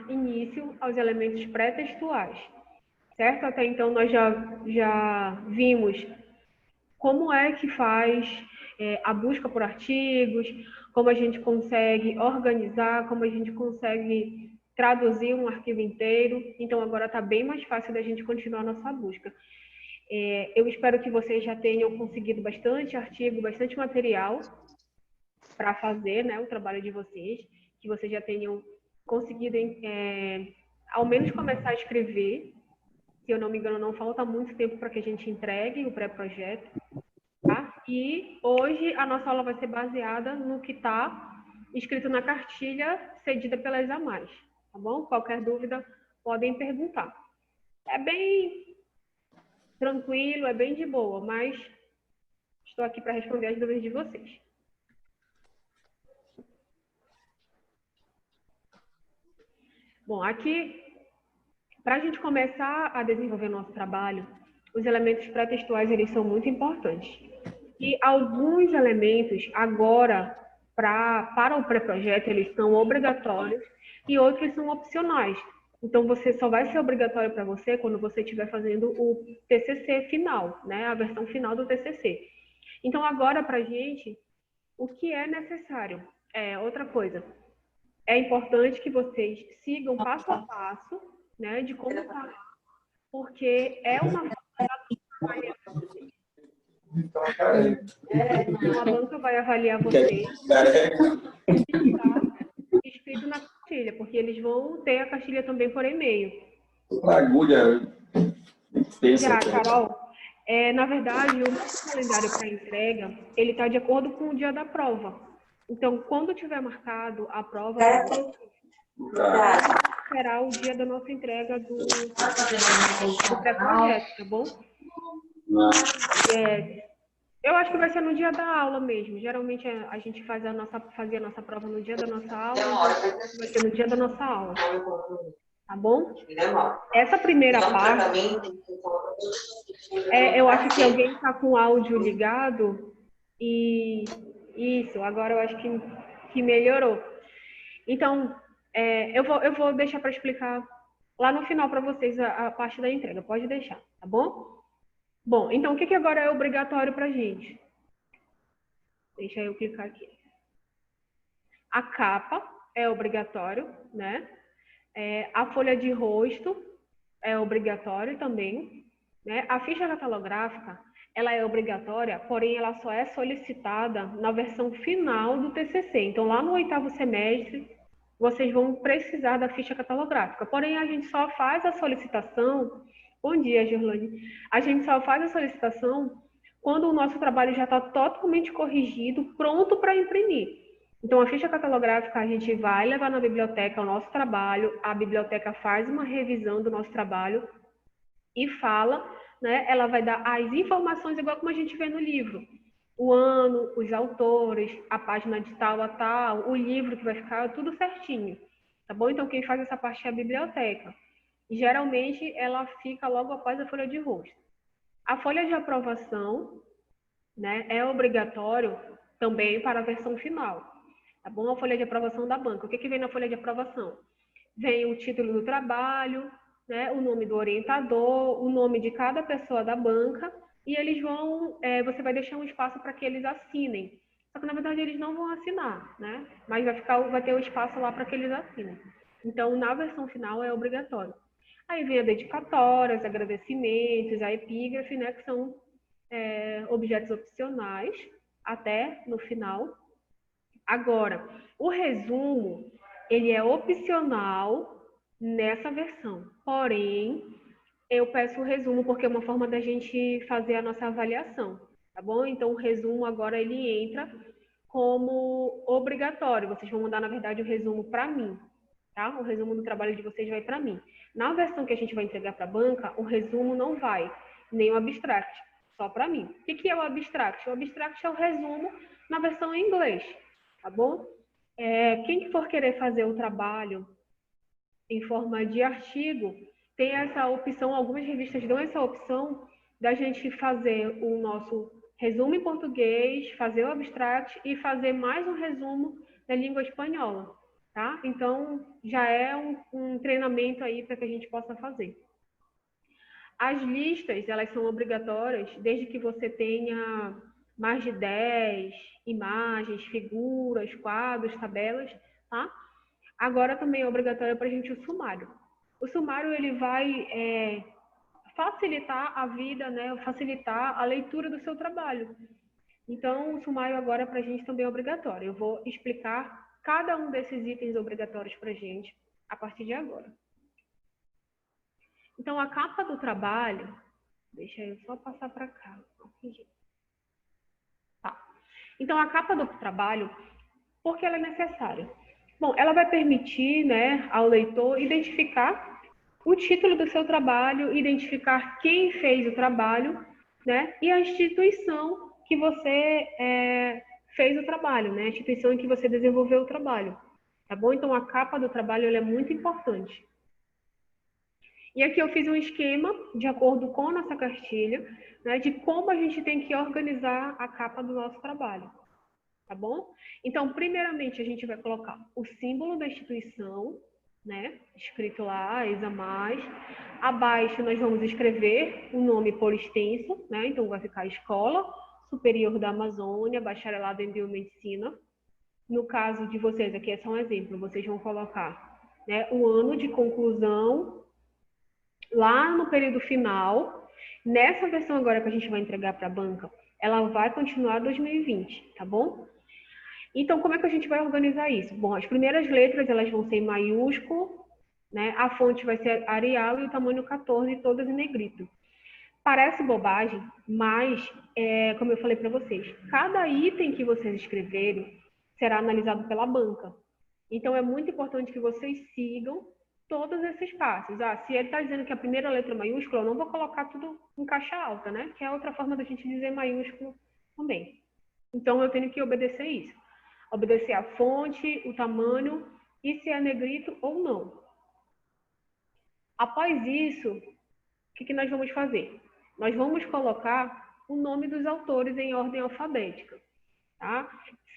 início aos elementos pré-textuais, certo? Até então nós já vimos como é que faz a busca por artigos, como a gente consegue organizar, como a gente consegue traduzir um arquivo inteiro. Então, agora está bem mais fácil da gente continuar a nossa busca. Eu espero que vocês já tenham conseguido bastante artigo, bastante material para fazer, né, o trabalho de vocês, que vocês já tenham conseguido, ao menos, começar a escrever. Se eu não me engano, não falta muito tempo para que a gente entregue o pré-projeto. Tá? E hoje a nossa aula vai ser baseada no que está escrito na cartilha cedida pelas AMAIS, tá bom? Qualquer dúvida, podem perguntar. É bem tranquilo, é bem de boa, mas estou aqui para responder as dúvidas de vocês. Bom, aqui, para a gente começar a desenvolver nosso trabalho, os elementos pré-textuais, eles são muito importantes. E alguns elementos, agora, para o pré-projeto, eles são obrigatórios e outros são opcionais. Então, você só vai ser obrigatório para você quando você estiver fazendo o TCC final, né? A versão final do TCC. Então, agora, para a gente, o que é necessário? Outra coisa, é importante que vocês sigam passo a passo, né, de como está, porque é uma banca vai avaliar vocês escrito na cartilha, porque eles vão ter a cartilha também por e-mail. Uma agulha Já, Carol, na verdade, o nosso calendário para entrega, ele está de acordo com o dia da prova. Então, quando tiver marcado a prova, será o dia da nossa entrega do pré-projeto, tá bom? Eu acho que vai ser no dia da aula mesmo. Geralmente a gente fazia a nossa prova no dia da nossa aula, então vai ser no dia da nossa aula. Tá bom? Essa primeira parte, eu acho que alguém está com o áudio ligado e isso, agora eu acho que melhorou. Então, eu vou deixar para explicar lá no final para vocês a parte da entrega. Pode deixar, tá bom? Bom, então o que agora é obrigatório para a gente? Deixa eu clicar aqui. A capa é obrigatório, né? A folha de rosto é obrigatório também, né? A ficha catalográfica, ela é obrigatória, porém ela só é solicitada na versão final do TCC. Então, lá no 8º semestre, vocês vão precisar da ficha catalográfica. Porém, a gente só faz a solicitação... Bom dia, Gerlane. A gente só faz a solicitação quando o nosso trabalho já está totalmente corrigido, pronto para imprimir. Então, a ficha catalográfica a gente vai levar na biblioteca o nosso trabalho, a biblioteca faz uma revisão do nosso trabalho e fala, né? Ela vai dar as informações igual como a gente vê no livro. O ano, os autores, a página de tal a tal, o livro que vai ficar, tudo certinho. Tá bom? Então, quem faz essa parte é a biblioteca. E, geralmente, ela fica logo após a folha de rosto. A folha de aprovação, né, é obrigatório também para a versão final. Tá bom? A folha de aprovação da banca. O que vem na folha de aprovação? Vem o título do trabalho, né, o nome do orientador, o nome de cada pessoa da banca, e eles vão, você vai deixar um espaço para que eles assinem. Só que, na verdade, eles não vão assinar, né? Mas vai ter um espaço lá para que eles assinem. Então, na versão final é obrigatório. Aí vem a dedicatória, os agradecimentos, a epígrafe, né, que são objetos opcionais até no final. Agora, o resumo, ele é opcional nessa versão. Porém, eu peço o resumo porque é uma forma da gente fazer a nossa avaliação, tá bom? Então, o resumo agora ele entra como obrigatório. Vocês vão mandar, na verdade, o resumo para mim, tá? O resumo do trabalho de vocês vai para mim. Na versão que a gente vai entregar para a banca, o resumo não vai, nem o abstract, só para mim. O que é o abstract? O abstract é o resumo na versão em inglês, tá bom? Quem for querer fazer o trabalho em forma de artigo, tem essa opção, algumas revistas dão essa opção da gente fazer o nosso resumo em português, fazer o abstract e fazer mais um resumo na língua espanhola, tá? Então, já é um treinamento aí para que a gente possa fazer. As listas, elas são obrigatórias desde que você tenha mais de 10 imagens, figuras, quadros, tabelas, tá? Agora também é obrigatório para a gente o sumário. O sumário, ele vai facilitar a vida, né? Facilitar a leitura do seu trabalho. Então, o sumário agora para a gente também é obrigatório. Eu vou explicar cada um desses itens obrigatórios para a gente a partir de agora. Então, a capa do trabalho, deixa eu só passar para cá. Tá. Então, a capa do trabalho, por que ela é necessária? Bom, ela vai permitir, né, ao leitor identificar o título do seu trabalho, identificar quem fez o trabalho, né, e a instituição que você fez o trabalho, né, a instituição em que você desenvolveu o trabalho, tá bom? Então, a capa do trabalho ela é muito importante. E aqui eu fiz um esquema, de acordo com a nossa cartilha, né, de como a gente tem que organizar a capa do nosso trabalho, tá bom? Então, primeiramente, a gente vai colocar o símbolo da instituição, né, escrito lá, ESA+. Abaixo, nós vamos escrever o nome por extenso, né, então vai ficar Escola Superior da Amazônia, Bacharelado em Biomedicina. No caso de vocês, aqui é só um exemplo, vocês vão colocar, né, o ano de conclusão, lá no período final. Nessa versão agora que a gente vai entregar para a banca, ela vai continuar 2020, tá bom? Então, como é que a gente vai organizar isso? Bom, as primeiras letras elas vão ser em maiúsculo, né? A fonte vai ser Arial e o tamanho 14, todas em negrito. Parece bobagem, mas, como eu falei para vocês, cada item que vocês escreverem será analisado pela banca. Então, é muito importante que vocês sigam todos esses passos. Se ele está dizendo que a primeira letra é maiúscula, eu não vou colocar tudo em caixa alta, né? Que é outra forma da gente dizer maiúsculo também. Então, eu tenho que obedecer isso. Obedecer a fonte, o tamanho e se é negrito ou não. Após isso, o que nós vamos fazer? Nós vamos colocar o nome dos autores em ordem alfabética, tá?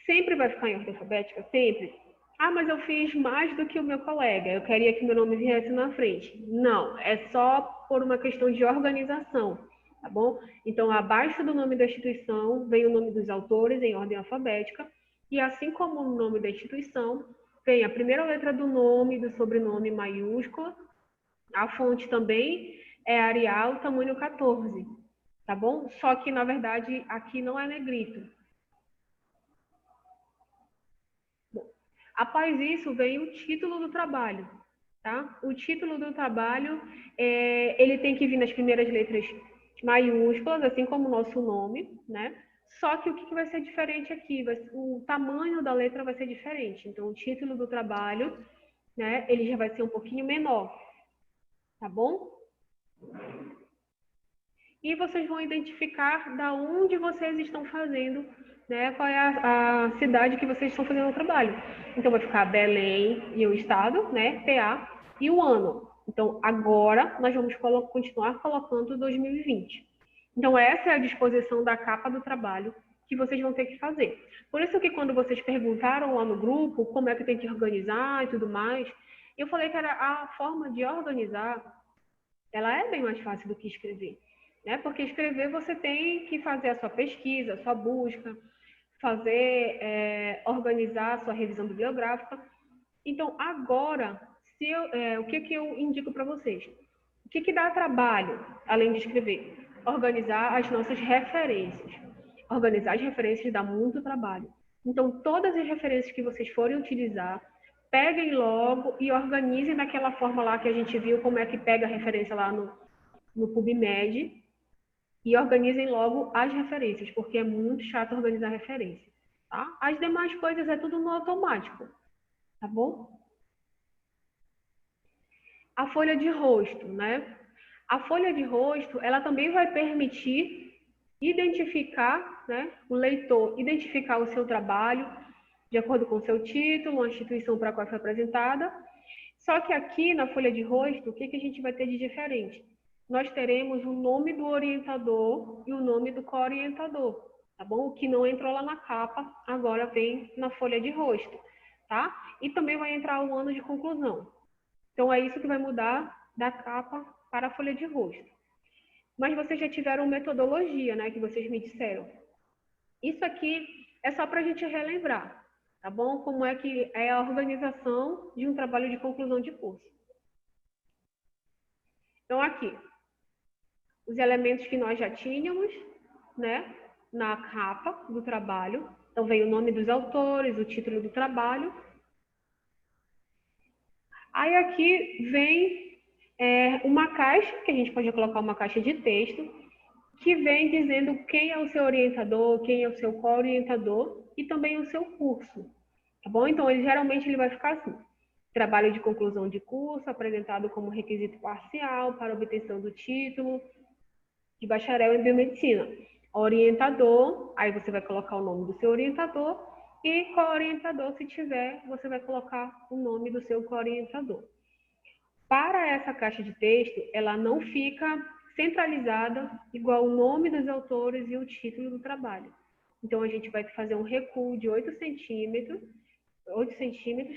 Sempre vai ficar em ordem alfabética? Sempre. Mas eu fiz mais do que o meu colega, eu queria que meu nome viesse na frente. Não, é só por uma questão de organização, tá bom? Então, abaixo do nome da instituição, vem o nome dos autores em ordem alfabética, e assim como o nome da instituição, vem a primeira letra do nome, do sobrenome maiúscula, a fonte também é Arial, tamanho 14, tá bom? Só que, na verdade, aqui não é negrito. Após isso, vem o título do trabalho, tá? O título do trabalho, ele tem que vir nas primeiras letras maiúsculas, assim como o nosso nome, né? Só que o que vai ser diferente aqui? O tamanho da letra vai ser diferente. Então, o título do trabalho, né? Ele já vai ser um pouquinho menor, tá bom? E vocês vão identificar da onde vocês estão fazendo, né? Qual é a cidade que vocês estão fazendo o trabalho. Então, vai ficar Belém e o estado, né? PA e o ano. Então, agora nós vamos continuar colocando 2020. Então, essa é a disposição da capa do trabalho que vocês vão ter que fazer. Por isso que quando vocês perguntaram lá no grupo como é que tem que organizar e tudo mais, eu falei que era a forma de organizar, ela é bem mais fácil do que escrever. Né? Porque escrever você tem que fazer a sua pesquisa, a sua busca, organizar a sua revisão bibliográfica. Então, agora, o que eu indico para vocês? O que dá trabalho, além de escrever? Organizar as nossas referências. Organizar as referências dá muito trabalho. Então, todas as referências que vocês forem utilizar, peguem logo e organizem daquela forma lá que a gente viu como é que pega a referência lá no PubMed, e organizem logo as referências, porque é muito chato organizar referência, tá? As demais coisas é tudo no automático, tá bom? A folha de rosto, né? A folha de rosto, ela também vai permitir identificar, né, o leitor, identificar o seu trabalho de acordo com o seu título, a instituição para a qual foi apresentada. Só que aqui na folha de rosto, o que a gente vai ter de diferente? Nós teremos o nome do orientador e o nome do co-orientador, tá bom? O que não entrou lá na capa, agora vem na folha de rosto. tá? E também vai entrar o ano de conclusão. Então, é isso que vai mudar da capa para a folha de rosto. Mas vocês já tiveram metodologia, né, que vocês me disseram. Isso aqui é só para a gente relembrar, tá bom? Como é que é a organização de um trabalho de conclusão de curso. Então, aqui, os elementos que nós já tínhamos, né, na capa do trabalho. Então, vem o nome dos autores, o título do trabalho. Aí, aqui vem uma caixa, que a gente pode colocar uma caixa de texto, que vem dizendo quem é o seu orientador, quem é o seu co-orientador e também o seu curso, tá bom? Então, geralmente ele vai ficar assim: trabalho de conclusão de curso apresentado como requisito parcial para obtenção do título de bacharel em biomedicina. Orientador, aí você vai colocar o nome do seu orientador, e co-orientador, se tiver, você vai colocar o nome do seu co-orientador. Para essa caixa de texto, ela não fica centralizada igual o nome dos autores e o título do trabalho. Então, a gente vai fazer um recuo de 8 centímetros,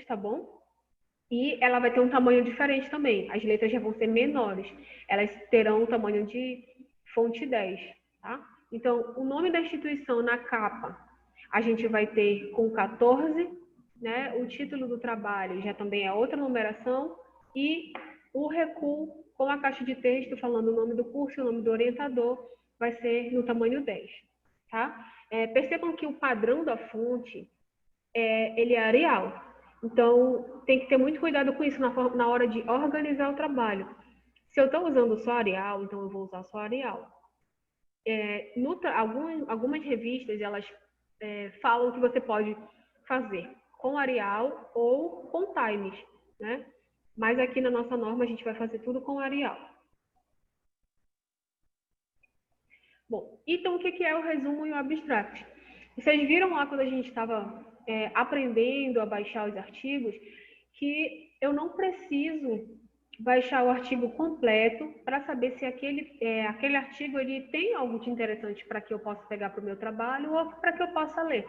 tá bom? E ela vai ter um tamanho diferente também. As letras já vão ser menores. Elas terão um tamanho de fonte 10, tá? Então, o nome da instituição na capa, a gente vai ter com 14, né? O título do trabalho já também é outra numeração, e o recuo com a caixa de texto falando o nome do curso e o nome do orientador vai ser no tamanho 10, tá? Percebam que o padrão da fonte, ele é Arial. Então, tem que ter muito cuidado com isso na hora de organizar o trabalho. Se eu estou usando só Arial, então eu vou usar só Arial. Algumas revistas, elas falam que você pode fazer com Arial ou com Times, né? Mas aqui na nossa norma a gente vai fazer tudo com Arial. Bom, então o que é o resumo e o abstract? Vocês viram lá quando a gente estava aprendendo a baixar os artigos, que eu não preciso baixar o artigo completo para saber se aquele artigo ele tem algo de interessante para que eu possa pegar para o meu trabalho ou para que eu possa ler,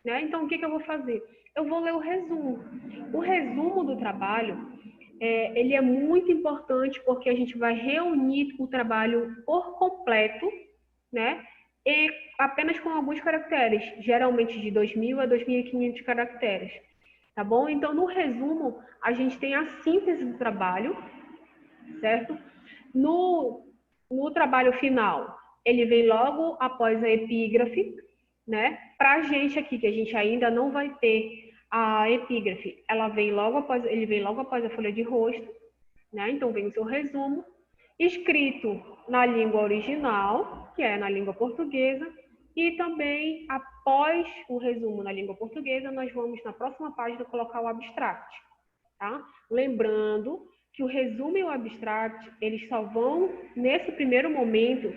né? Então, o que eu vou fazer? Eu vou ler o resumo. O resumo do trabalho, ele é muito importante porque a gente vai reunir o trabalho por completo, né? E apenas com alguns caracteres, geralmente de 2.000 a 2.500 caracteres, tá bom? Então, no resumo, a gente tem a síntese do trabalho, certo? No trabalho final, ele vem logo após a epígrafe, né? Para a gente aqui, que a gente ainda não vai ter a epígrafe, ele vem logo após a folha de rosto, né? Então, vem o seu resumo, escrito na língua original, que é na língua portuguesa, e também, após o resumo na língua portuguesa, nós vamos, na próxima página, colocar o abstract, tá? Lembrando que o resumo e o abstract, eles só vão, nesse primeiro momento,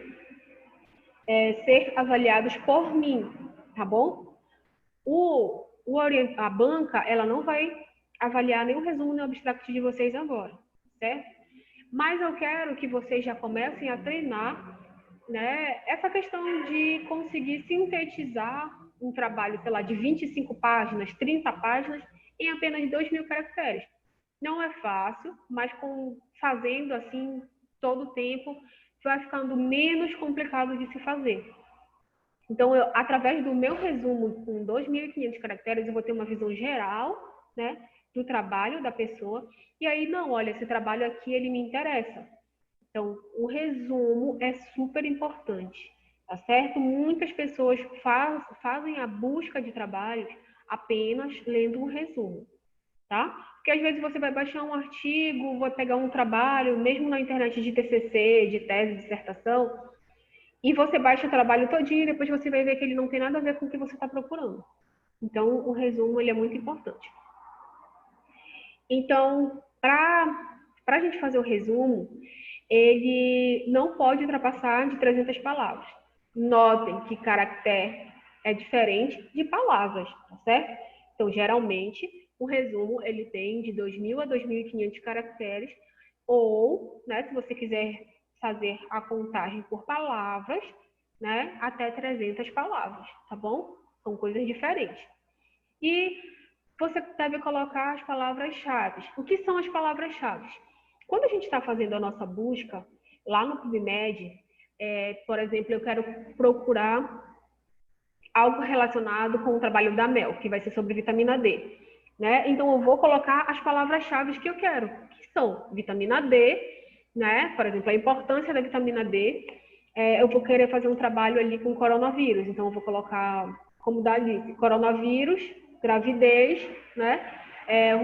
ser avaliados por mim, tá bom? A banca, ela não vai avaliar nem o resumo nem o abstract de vocês agora, certo? Mas eu quero que vocês já comecem a treinar, né, essa questão de conseguir sintetizar um trabalho, sei lá, de 25 páginas, 30 páginas, em apenas 2.000 caracteres. Não é fácil, mas fazendo assim todo o tempo, vai ficando menos complicado de se fazer. Então, através do meu resumo com 2.500 caracteres, eu vou ter uma visão geral, né, do trabalho da pessoa. E aí, não, olha, esse trabalho aqui, ele me interessa. Então, o resumo é super importante, tá certo? Muitas pessoas fazem a busca de trabalhos apenas lendo um resumo, tá? Porque às vezes você vai baixar um artigo, vai pegar um trabalho, mesmo na internet de TCC, de tese, de dissertação, e você baixa o trabalho todinho e depois você vai ver que ele não tem nada a ver com o que você está procurando. Então, o resumo ele é muito importante. Então, para a gente fazer o resumo, ele não pode ultrapassar de 300 palavras. Notem que caractere é diferente de palavras, tá certo? Então, geralmente, o resumo ele tem de 2.000 a 2.500 caracteres, ou, né, se você quiser fazer a contagem por palavras, né, até 300 palavras, tá bom? São coisas diferentes. E você deve colocar as palavras-chave. O que são as palavras-chave? Quando a gente está fazendo a nossa busca, lá no PubMed, por exemplo, eu quero procurar algo relacionado com o trabalho da Mel, que vai ser sobre vitamina D. Né? Então, eu vou colocar as palavras-chave que eu quero, que são vitamina D, né? Por exemplo, a importância da vitamina D. Eu vou querer fazer um trabalho ali com coronavírus, então eu vou colocar, como dá ali, coronavírus, gravidez, né?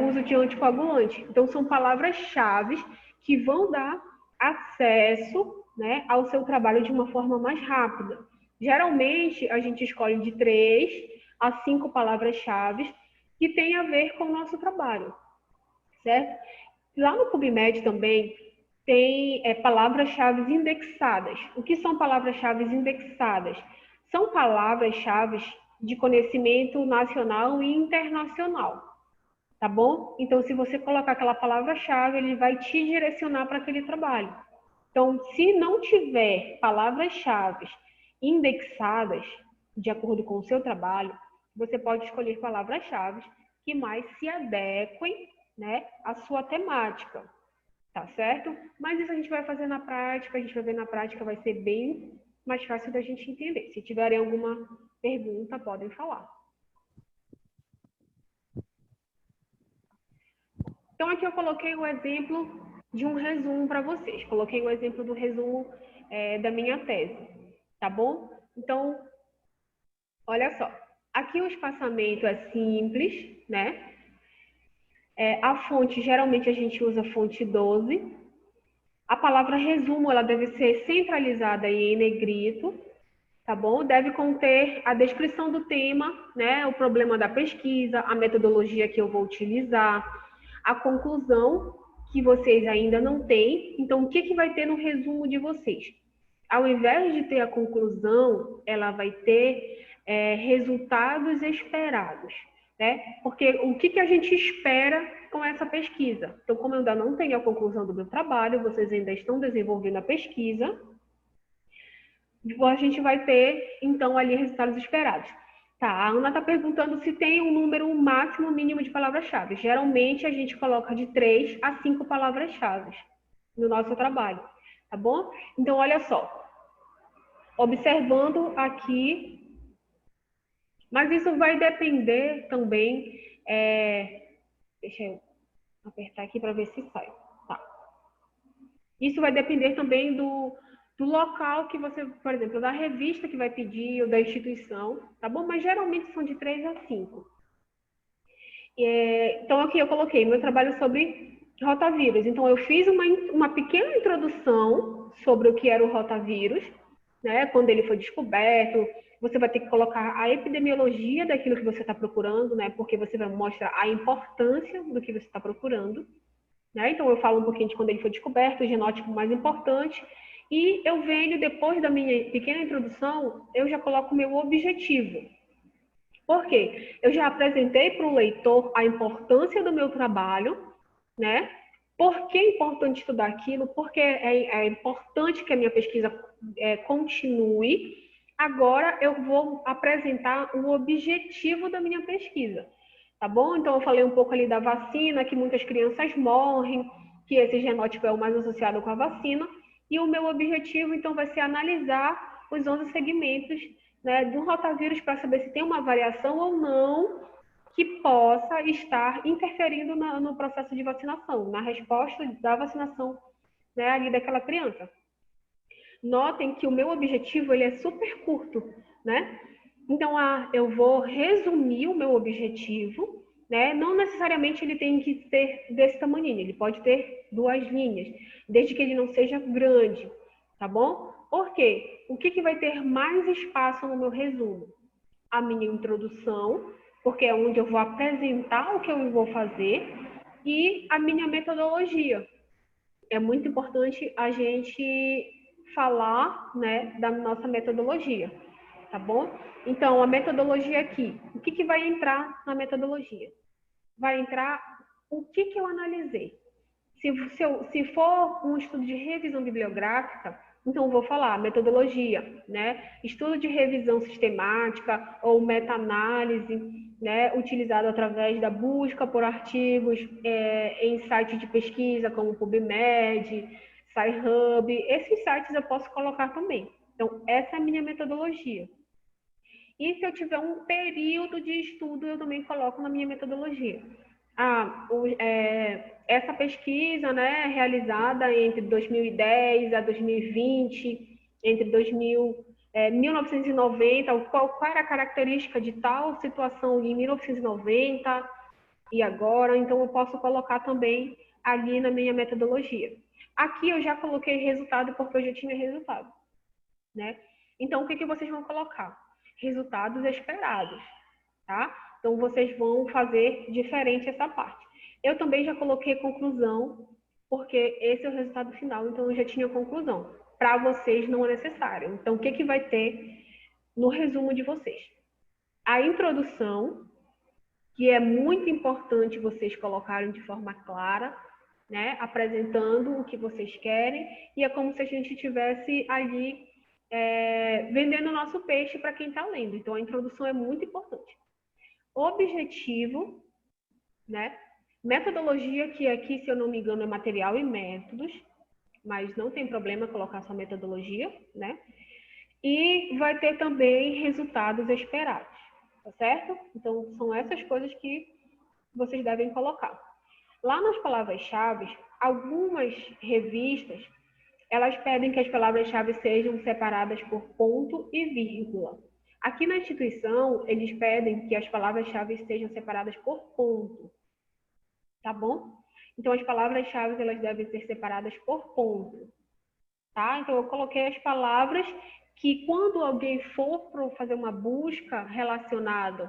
Uso de anticoagulante. Então, são palavras-chave que vão dar acesso, né, ao seu trabalho de uma forma mais rápida. Geralmente, a gente escolhe de 3 a 5 palavras-chave que tem a ver com o nosso trabalho, certo? Lá no PubMed também tem palavras-chave indexadas. O que são palavras-chave indexadas? São palavras-chave de conhecimento nacional e internacional, tá bom? Então, se você colocar aquela palavra-chave, ele vai te direcionar para aquele trabalho. Então, se não tiver palavras-chave indexadas de acordo com o seu trabalho, você pode escolher palavras-chave que mais se adequem, né, à sua temática, tá certo? Mas isso a gente vai fazer na prática, a gente vai ver na prática, vai ser bem mais fácil da gente entender. Se tiverem alguma pergunta, podem falar. Então, aqui eu coloquei o exemplo de um resumo para vocês. Coloquei o exemplo do resumo da minha tese, tá bom? Então, olha só. Aqui o espaçamento é simples, né? A fonte, geralmente a gente usa fonte 12. A palavra resumo, ela deve ser centralizada em negrito, tá bom? Deve conter a descrição do tema, né? O problema da pesquisa, a metodologia que eu vou utilizar, a conclusão que vocês ainda não têm. Então, o que vai ter no resumo de vocês? Ao invés de ter a conclusão, ela vai ter resultados esperados, né? Porque o que a gente espera com essa pesquisa? Então, como eu ainda não tenho a conclusão do meu trabalho, vocês ainda estão desenvolvendo a pesquisa, a gente vai ter, então, ali resultados esperados. Tá, a Ana está perguntando se tem um número máximo ou mínimo de palavras-chave. Geralmente, a gente coloca de 3 a 5 palavras-chave no nosso trabalho, tá bom? Então, olha só. Observando aqui, mas isso vai depender também, deixa eu apertar aqui para ver se sai. Tá. Isso vai depender também do local que você, por exemplo, da revista que vai pedir ou da instituição, tá bom? Mas geralmente são de 3 a 5. Então, aqui eu coloquei meu trabalho sobre rotavírus. Então, eu fiz uma pequena introdução sobre o que era o rotavírus, né? Quando ele foi descoberto, você vai ter que colocar a epidemiologia daquilo que você está procurando, né? Porque você vai mostrar a importância do que você está procurando, né? Então, eu falo um pouquinho de quando ele foi descoberto, o genótipo mais importante, e eu venho, depois da minha pequena introdução, eu já coloco o meu objetivo. Por quê? Eu já apresentei para o leitor a importância do meu trabalho, né? Por que é importante estudar aquilo? Porque é importante que a minha pesquisa continue. Agora eu vou apresentar o objetivo da minha pesquisa, tá bom? Então eu falei um pouco ali da vacina, que muitas crianças morrem, que esse genótipo é o mais associado com a vacina, e o meu objetivo então vai ser analisar os 11 segmentos, né, do rotavírus para saber se tem uma variação ou não que possa estar interferindo no processo de vacinação, na resposta da vacinação, né, ali daquela criança. Notem que o meu objetivo ele é super curto, né? Então, eu vou resumir o meu objetivo, né? Não necessariamente ele tem que ser desse tamanho, ele pode ter 2 linhas, desde que ele não seja grande, tá bom? Por quê? O que vai ter mais espaço no meu resumo? A minha introdução, porque é onde eu vou apresentar o que eu vou fazer, e a minha metodologia. É muito importante a gente falar, né, da nossa metodologia, tá bom? Então, a metodologia aqui, o que vai entrar na metodologia? Vai entrar o que eu analisei. Se for um estudo de revisão bibliográfica, então eu vou falar metodologia, né? Estudo de revisão sistemática ou meta-análise, né, utilizado através da busca por artigos em sites de pesquisa como PubMed, SciHub. Esses sites eu posso colocar também. Então, essa é a minha metodologia. E se eu tiver um período de estudo, eu também coloco na minha metodologia. Essa pesquisa, né, realizada entre 2010 a 2020, entre 1990, qual era a característica de tal situação em 1990 e agora, então eu posso colocar também ali na minha metodologia. Aqui eu já coloquei resultado porque eu já tinha resultado, né? Então, o que vocês vão colocar? Resultados esperados, tá? Então, vocês vão fazer diferente essa parte. Eu também já coloquei conclusão, porque esse é o resultado final, então eu já tinha conclusão. Para vocês não é necessário. Então, o que vai ter no resumo de vocês? A introdução, que é muito importante vocês colocarem de forma clara, né? Apresentando o que vocês querem, e é como se a gente estivesse ali vendendo o nosso peixe para quem está lendo. Então, a introdução é muito importante. Objetivo, né? Metodologia, que aqui, se eu não me engano, é material e métodos, mas não tem problema colocar só metodologia, né? E vai ter também resultados esperados, tá certo? Então, são essas coisas que vocês devem colocar. Lá nas palavras-chave, algumas revistas, elas pedem que as palavras-chave sejam separadas por ponto e vírgula. Aqui na instituição, eles pedem que as palavras-chave sejam separadas por ponto, tá bom? Então, as palavras-chave, elas devem ser separadas por ponto, tá? Então, eu coloquei as palavras que, quando alguém for fazer uma busca relacionada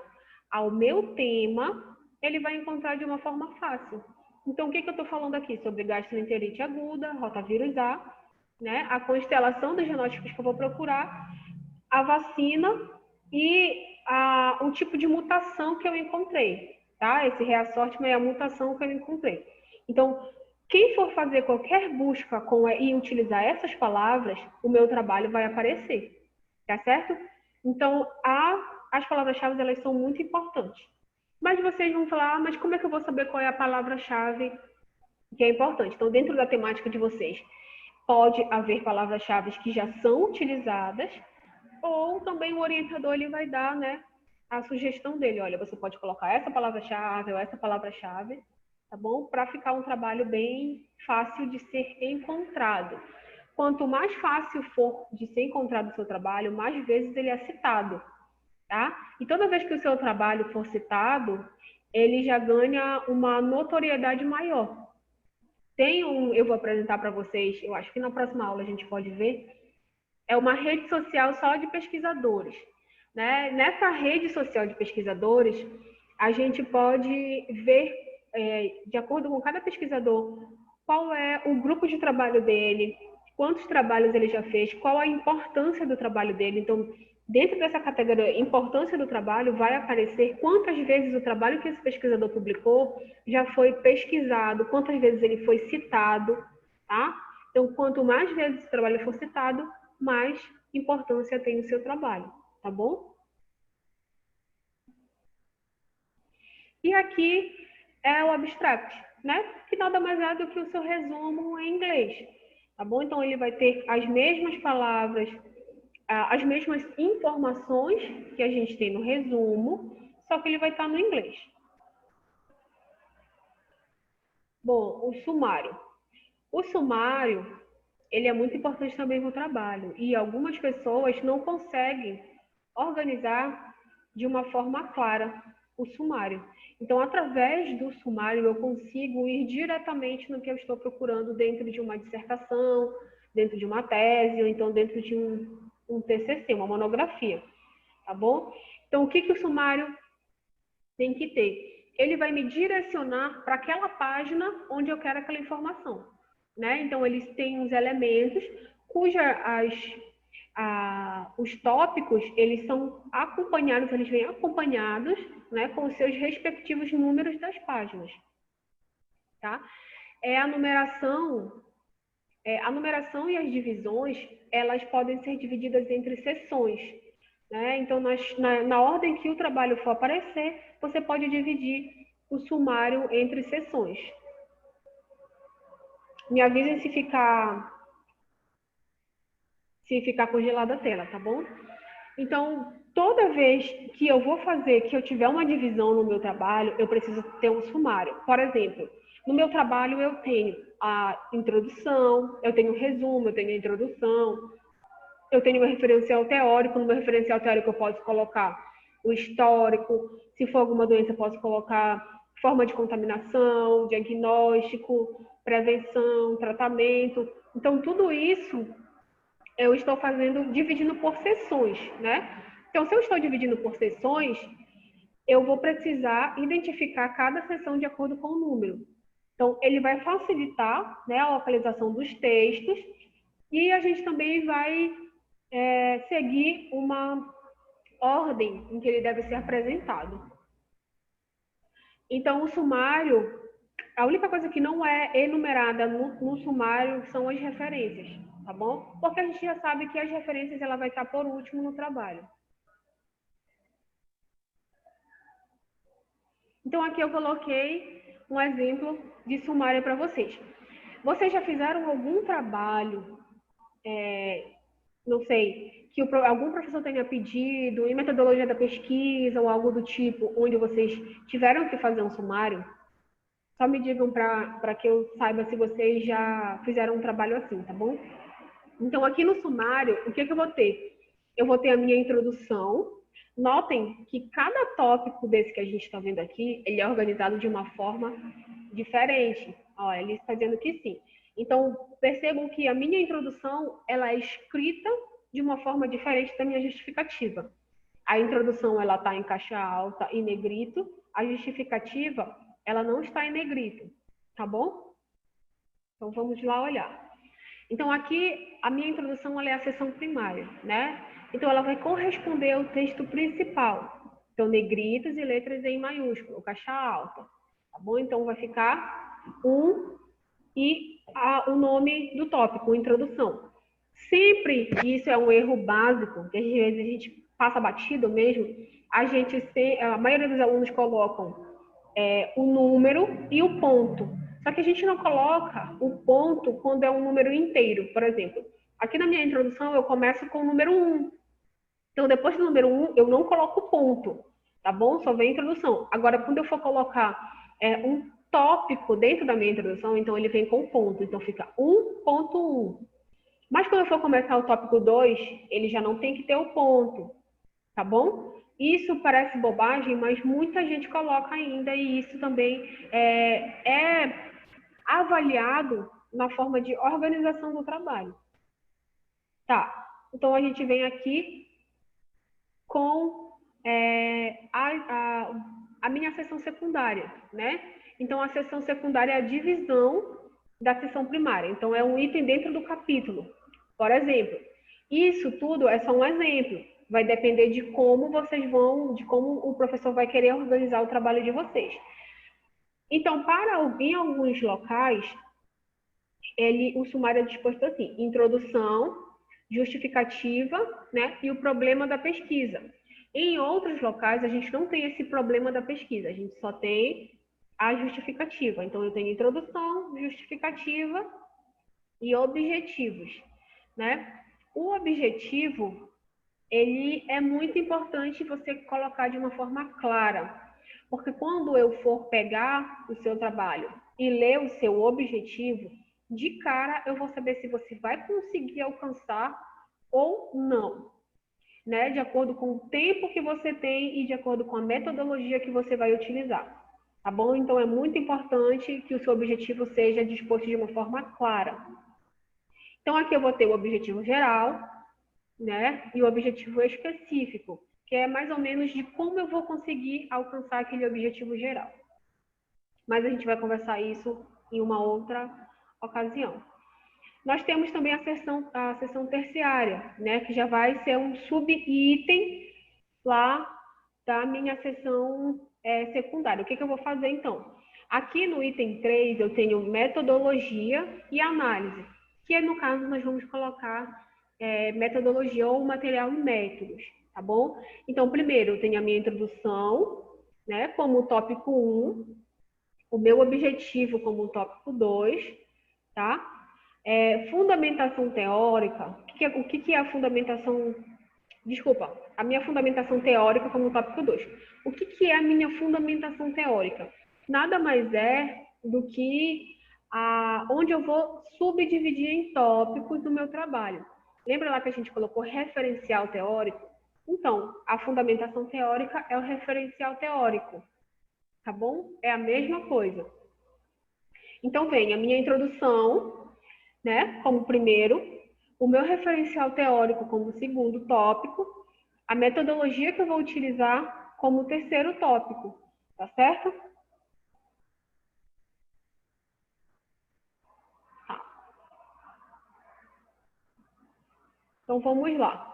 ao meu tema, ele vai encontrar de uma forma fácil. Então, o que eu estou falando aqui? Sobre gastroenterite aguda, rotavírus A, né? A constelação dos genótipos que eu vou procurar, a vacina e um tipo de mutação que eu encontrei, tá? Esse reassortment é a mutação que eu encontrei. Então, quem for fazer qualquer busca e utilizar essas palavras, o meu trabalho vai aparecer, tá certo? Então, as palavras-chave, elas são muito importantes. Mas vocês vão falar, mas como é que eu vou saber qual é a palavra-chave que é importante? Então, dentro da temática de vocês, pode haver palavras-chave que já são utilizadas, ou também o orientador ele vai dar, né, a sugestão dele. Olha, você pode colocar essa palavra-chave ou essa palavra-chave, tá bom? Para ficar um trabalho bem fácil de ser encontrado. Quanto mais fácil for de ser encontrado o seu trabalho, mais vezes ele é citado, tá? E toda vez que o seu trabalho for citado, ele já ganha uma notoriedade maior. Eu vou apresentar para vocês, eu acho que na próxima aula a gente pode ver, é uma rede social só de pesquisadores, né? Nessa rede social de pesquisadores, a gente pode ver, de acordo com cada pesquisador, qual é o grupo de trabalho dele, quantos trabalhos ele já fez, qual a importância do trabalho dele. Então, dentro dessa categoria importância do trabalho, vai aparecer quantas vezes o trabalho que esse pesquisador publicou já foi pesquisado, quantas vezes ele foi citado, tá? Então, quanto mais vezes o trabalho for citado, mais importância tem o seu trabalho, tá bom? E aqui é o abstract, né? Que nada mais é do que o seu resumo em inglês, tá bom? Então, ele vai ter as mesmas palavras, as mesmas informações que a gente tem no resumo, só que ele vai estar no inglês. Bom, o sumário. O sumário, ele é muito importante também no trabalho, e algumas pessoas não conseguem organizar de uma forma clara o sumário. Então, através do sumário, eu consigo ir diretamente no que eu estou procurando dentro de uma dissertação, dentro de uma tese, ou então dentro de um TCC, uma monografia, tá bom? Então, o que o sumário tem que ter? Ele vai me direcionar para aquela página onde eu quero aquela informação, né? Então, eles têm uns elementos os tópicos, eles são acompanhados, eles vêm acompanhados, né, com os seus respectivos números das páginas, tá? A numeração e as divisões, elas podem ser divididas entre seções, né? Então, na ordem que o trabalho for aparecer, você pode dividir o sumário entre sessões. Me avisem se ficar congelada a tela, tá bom? Então, toda vez que eu vou fazer, que eu tiver uma divisão no meu trabalho, eu preciso ter um sumário. Por exemplo, no meu trabalho eu tenho a introdução, eu tenho o resumo, eu tenho a introdução, eu tenho um referencial teórico. No meu referencial teórico eu posso colocar o histórico, se for alguma doença eu posso colocar forma de contaminação, diagnóstico, prevenção, tratamento. Então, tudo isso eu estou fazendo, dividindo por sessões, né? Então, se eu estou dividindo por sessões, eu vou precisar identificar cada sessão de acordo com o número. Então, ele vai facilitar, né, a localização dos textos e a gente também vai seguir uma ordem em que ele deve ser apresentado. Então, o sumário, a única coisa que não é enumerada no sumário são as referências, tá bom? Porque a gente já sabe que as referências ela vai estar por último no trabalho. Então, aqui eu coloquei um exemplo de sumário para vocês. Vocês já fizeram algum trabalho, não sei, que algum professor tenha pedido em metodologia da pesquisa ou algo do tipo, onde vocês tiveram que fazer um sumário? Só me digam para que eu saiba se vocês já fizeram um trabalho assim, tá bom? Então, aqui no sumário, o que eu vou ter? Eu vou ter a minha introdução. Notem que cada tópico desse que a gente está vendo aqui, ele é organizado de uma forma diferente. Ó, ele está dizendo que sim. Então, percebam que a minha introdução, ela é escrita de uma forma diferente da minha justificativa. A introdução, ela está em caixa alta e negrito. A justificativa, ela não está em negrito, tá bom? Então, vamos lá olhar. Então, aqui, a minha introdução ela é a seção primária, né? Então, ela vai corresponder ao texto principal. Então, negritas e letras em maiúsculo, caixa alta, tá bom? Então, vai ficar e o nome do tópico, introdução. Sempre, isso é um erro básico, que às vezes a gente passa batido mesmo, a maioria dos alunos colocam o número e o ponto. Só que a gente não coloca o ponto quando é um número inteiro. Por exemplo, aqui na minha introdução eu começo com o número 1. Então, depois do número 1, eu não coloco ponto, tá bom? Só vem a introdução. Agora, quando eu for colocar um tópico dentro da minha introdução, então ele vem com ponto. Então, fica 1.1. Mas quando eu for começar o tópico 2, ele já não tem que ter o ponto, tá bom? Isso parece bobagem, mas muita gente coloca ainda, e isso também é avaliado na forma de organização do trabalho. Tá, então a gente vem aqui com a minha seção secundária, né? Então, a seção secundária é a divisão da seção primária. Então, é um item dentro do capítulo. Por exemplo, isso tudo é só um exemplo. Vai depender de como de como o professor vai querer organizar o trabalho de vocês. Então, em alguns locais, o sumário é disposto assim: introdução, justificativa, né, e o problema da pesquisa. Em outros locais, a gente não tem esse problema da pesquisa, a gente só tem a justificativa. Então, eu tenho introdução, justificativa e objetivos, né? O objetivo, ele é muito importante você colocar de uma forma clara, porque quando eu for pegar o seu trabalho e ler o seu objetivo, de cara eu vou saber se você vai conseguir alcançar ou não, né? De acordo com o tempo que você tem e de acordo com a metodologia que você vai utilizar, tá bom? Então é muito importante que o seu objetivo seja disposto de uma forma clara. Então aqui eu vou ter o objetivo geral, né? E o objetivo específico, que é mais ou menos de como eu vou conseguir alcançar aquele objetivo geral. Mas a gente vai conversar isso em uma outra ocasião. Nós temos também a seção terciária, né? Que já vai ser um subitem lá da minha seção secundária. O que eu vou fazer, então? Aqui no item 3, eu tenho metodologia e análise, que no caso nós vamos colocar metodologia ou material e métodos. tá bom? Então, primeiro, eu tenho a minha introdução, né, como tópico 1, o meu objetivo como tópico 2, tá? Fundamentação teórica, o que que é a fundamentação... Desculpa, a minha fundamentação teórica como tópico 2. O que que é a minha fundamentação teórica? Nada mais é do que onde eu vou subdividir em tópicos do meu trabalho. Lembra lá que a gente colocou referencial teórico? Então, a fundamentação teórica é o referencial teórico, tá bom? É a mesma coisa. Então, vem a minha introdução, né, como primeiro, o meu referencial teórico como segundo tópico, a metodologia que eu vou utilizar como terceiro tópico, tá certo? Tá. Então, vamos lá.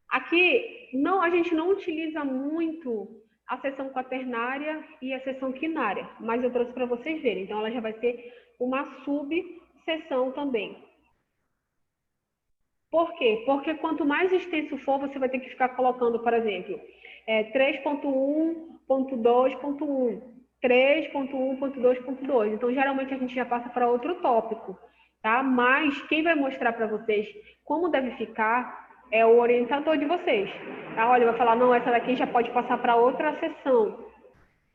Aqui, a gente não utiliza muito a seção quaternária e a seção quinária, mas eu trouxe para vocês verem. Então, ela já vai ser uma subseção também. Por quê? Porque quanto mais extenso for, você vai ter que ficar colocando, por exemplo, 3.1.2.1, 3.1.2.2. Então, geralmente, a gente já passa para outro tópico, tá? Mas quem vai mostrar para vocês como deve ficar é o orientador de vocês. Tá? Olha, vai falar, não, essa daqui já pode passar para outra sessão.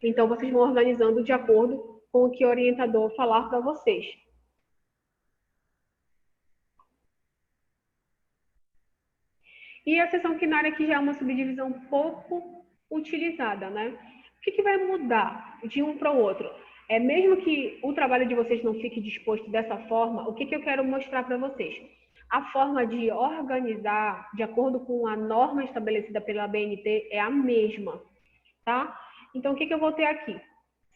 Então, vocês vão organizando de acordo com o que o orientador falar para vocês. E a seção quinária, que já é uma subdivisão pouco utilizada, né? O que vai mudar de um para o outro? Mesmo que o trabalho de vocês não fique disposto dessa forma, o que eu quero mostrar para vocês? A forma de organizar, de acordo com a norma estabelecida pela BNT, é a mesma, tá? Então, o que eu vou ter aqui?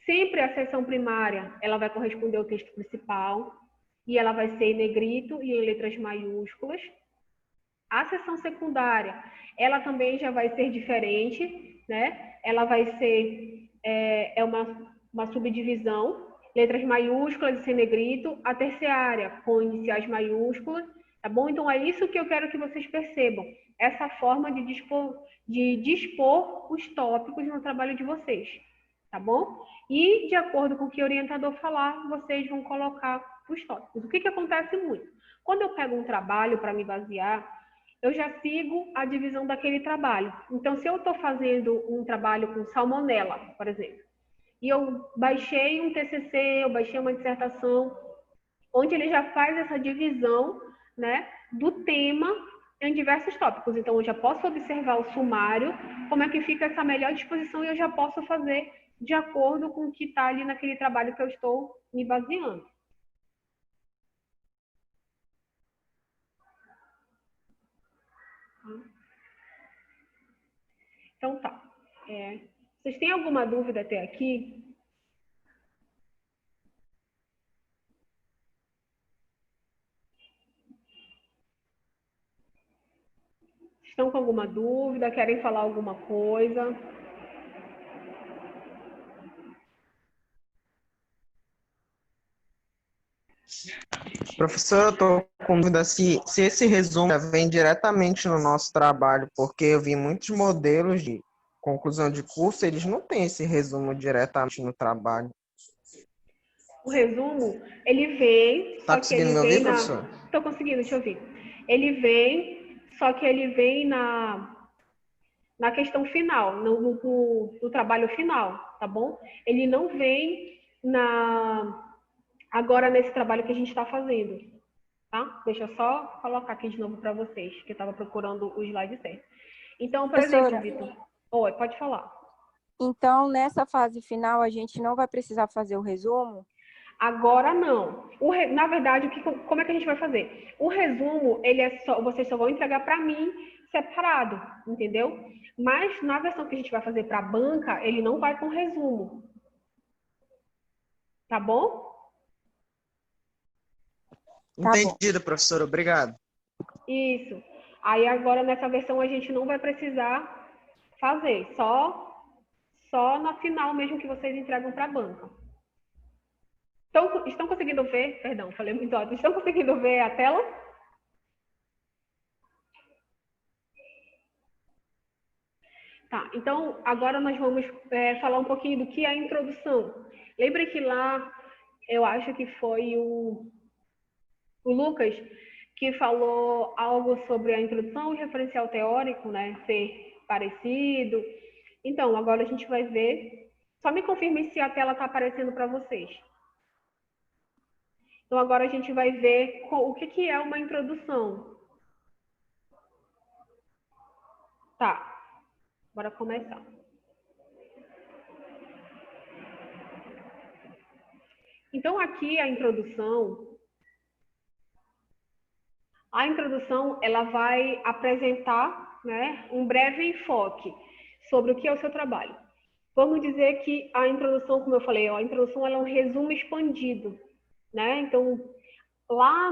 Sempre a seção primária, ela vai corresponder ao texto principal, e ela vai ser em negrito e em letras maiúsculas. A seção secundária, ela também já vai ser diferente, né? Ela vai ser uma subdivisão, letras maiúsculas e sem negrito. A terciária, com iniciais maiúsculas, tá bom? Então, é isso que eu quero que vocês percebam, essa forma de dispor os tópicos no trabalho de vocês, tá bom? E, de acordo com o que o orientador falar, vocês vão colocar os tópicos. O que acontece muito? Quando eu pego um trabalho para me basear, eu já sigo a divisão daquele trabalho. Então, se eu estou fazendo um trabalho com salmonela, por exemplo, e eu baixei um TCC, eu baixei uma dissertação, onde ele já faz essa divisão, né, do tema em diversos tópicos. Então, eu já posso observar o sumário, como é que fica essa melhor disposição, e eu já posso fazer de acordo com o que está ali naquele trabalho que eu estou me baseando. Então, tá. Vocês têm alguma dúvida até aqui? Estão com alguma dúvida? Querem falar alguma coisa? Professor, eu estou com dúvida se esse resumo já vem diretamente no nosso trabalho, porque eu vi muitos modelos de conclusão de curso, eles não têm esse resumo diretamente no trabalho. O resumo, ele vem, Tá só que ele conseguindo me ouvir, vem professor? Estou conseguindo te ouvir. Ele vem, só que ele vem na questão final, no trabalho final, tá bom? Ele não vem agora nesse trabalho que a gente está fazendo, tá? Deixa eu só colocar aqui de novo para vocês, que eu estava procurando o slide certo. Então, por exemplo, Vitor... Oi, pode falar. Então, nessa fase final, a gente não vai precisar fazer o resumo? Agora não. Na verdade, como é que a gente vai fazer? O resumo, vocês só vão entregar para mim separado, entendeu? Mas na versão que a gente vai fazer para a banca, ele não vai com resumo. Tá bom? Entendido, professor. Obrigado. Isso. Aí agora nessa versão a gente não vai precisar fazer, só na final mesmo que vocês entregam para a banca. Estão conseguindo ver? Perdão, falei muito alto. Estão conseguindo ver a tela? Tá, então agora nós vamos falar um pouquinho do que é a introdução. Lembra que lá, eu acho que foi o Lucas que falou algo sobre a introdução e referencial teórico, né, ser parecido. Então, agora a gente vai ver. Só me confirme se a tela está aparecendo para vocês. Então, agora a gente vai ver o que é uma introdução. Tá, bora começar. Então, aqui a introdução, ela vai apresentar, né, um breve enfoque sobre o que é o seu trabalho. Vamos dizer que a introdução, como eu falei, a introdução ela é um resumo expandido, né? Então, lá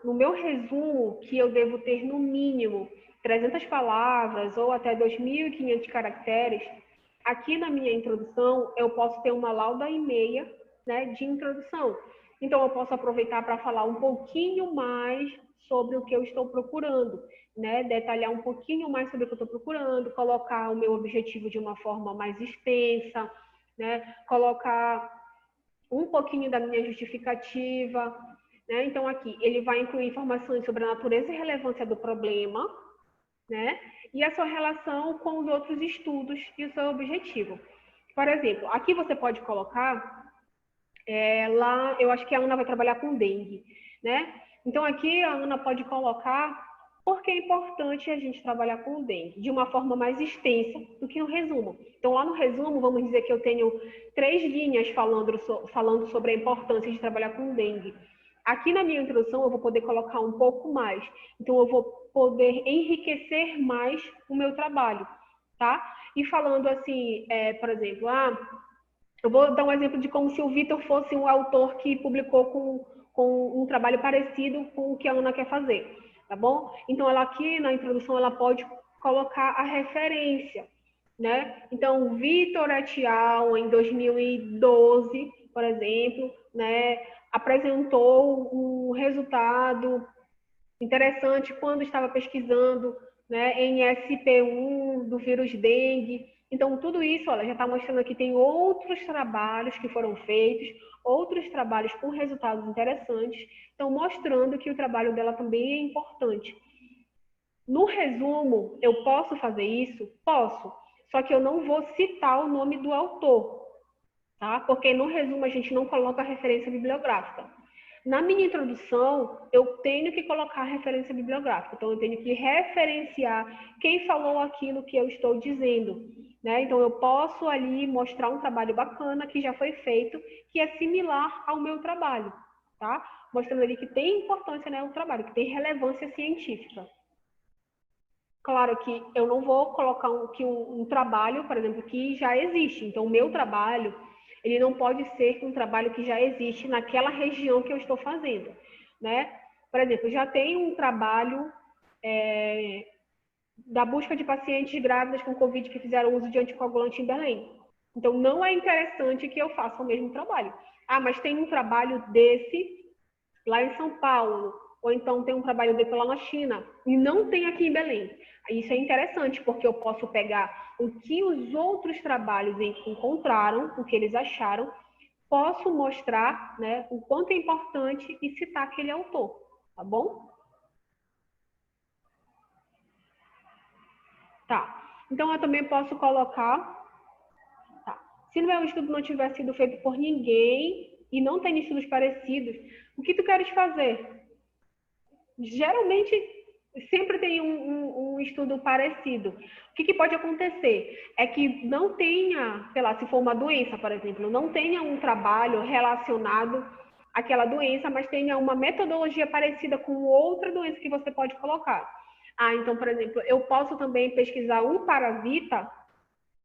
no meu resumo, que eu devo ter no mínimo 300 palavras ou até 2.500 caracteres, aqui na minha introdução eu posso ter uma lauda e meia, né, de introdução. Então, eu posso aproveitar para falar um pouquinho mais sobre o que eu estou procurando, né? Detalhar um pouquinho mais sobre o que eu estou procurando, colocar o meu objetivo de uma forma mais extensa, né? Colocar um pouquinho da minha justificativa, né? Então, aqui, ele vai incluir informações sobre a natureza e relevância do problema, né? E a sua relação com os outros estudos e o seu objetivo. Por exemplo, aqui você pode colocar lá, eu acho que a Ana vai trabalhar com dengue, né? Então, aqui a Ana pode colocar por que é importante a gente trabalhar com dengue, de uma forma mais extensa do que no resumo. Então, lá no resumo, vamos dizer que eu tenho 3 linhas falando sobre a importância de trabalhar com dengue. Aqui na minha introdução, eu vou poder colocar um pouco mais. Então, eu vou poder enriquecer mais o meu trabalho, tá? E falando assim, por exemplo, eu vou dar um exemplo de como se o Vitor fosse um autor que publicou com um trabalho parecido com o que a Ana quer fazer, tá bom? Então, ela aqui na introdução, ela pode colocar a referência, né? Então, Vitor et al., em 2012, por exemplo, né, apresentou um resultado interessante quando estava pesquisando, né, em SP1 do vírus dengue. Então, tudo isso, olha, já está mostrando que tem outros trabalhos que foram feitos, outros trabalhos com resultados interessantes, estão mostrando que o trabalho dela também é importante. No resumo, eu posso fazer isso? Posso, só que eu não vou citar o nome do autor, tá? Porque no resumo a gente não coloca referência bibliográfica. Na minha introdução, eu tenho que colocar referência bibliográfica. Então, eu tenho que referenciar quem falou aquilo que eu estou dizendo, né? Então, eu posso ali mostrar um trabalho bacana que já foi feito, que é similar ao meu trabalho, tá? Mostrando ali que tem importância, né, o trabalho, que tem relevância científica. Claro que eu não vou colocar um trabalho, por exemplo, que já existe. Então, o meu trabalho, ele não pode ser um trabalho que já existe naquela região que eu estou fazendo, né? Por exemplo, já tem um trabalho da busca de pacientes grávidas com Covid que fizeram uso de anticoagulante em Belém. Então, não é interessante que eu faça o mesmo trabalho. Mas tem um trabalho desse lá em São Paulo, ou então tem um trabalho desse lá na China, e não tem aqui em Belém. Isso é interessante, porque eu posso pegar o que os outros trabalhos encontraram, o que eles acharam, posso mostrar, né, o quanto é importante e citar aquele autor, tá bom? Tá. Então, eu também posso colocar... Tá. Se o meu estudo não tiver sido feito por ninguém e não tem estudos parecidos, o que tu queres fazer? Geralmente, sempre tem um estudo parecido. O que pode acontecer? É que não tenha, sei lá, se for uma doença, por exemplo, não tenha um trabalho relacionado àquela doença, mas tenha uma metodologia parecida com outra doença que você pode colocar. Então, por exemplo, eu posso também pesquisar um parasita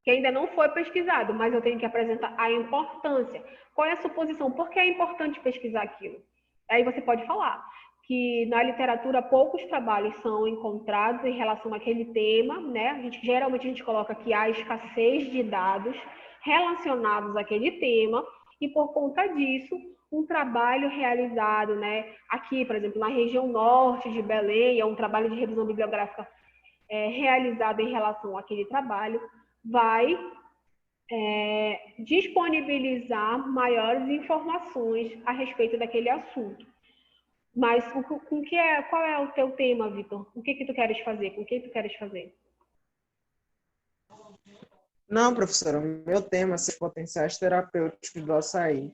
que ainda não foi pesquisado, mas eu tenho que apresentar a importância. Qual é a suposição? Por que é importante pesquisar aquilo? Aí você pode falar que na literatura poucos trabalhos são encontrados em relação àquele tema, né? Geralmente a gente coloca que há escassez de dados relacionados àquele tema e por conta disso um trabalho realizado, né? Aqui, por exemplo, na região norte de Belém, é um trabalho de revisão bibliográfica realizado em relação àquele trabalho, vai disponibilizar maiores informações a respeito daquele assunto. Mas qual é o teu tema, Vitor? O que tu queres fazer? Com quem tu queres fazer? Não, professora, o meu tema são os potenciais terapêuticos do açaí.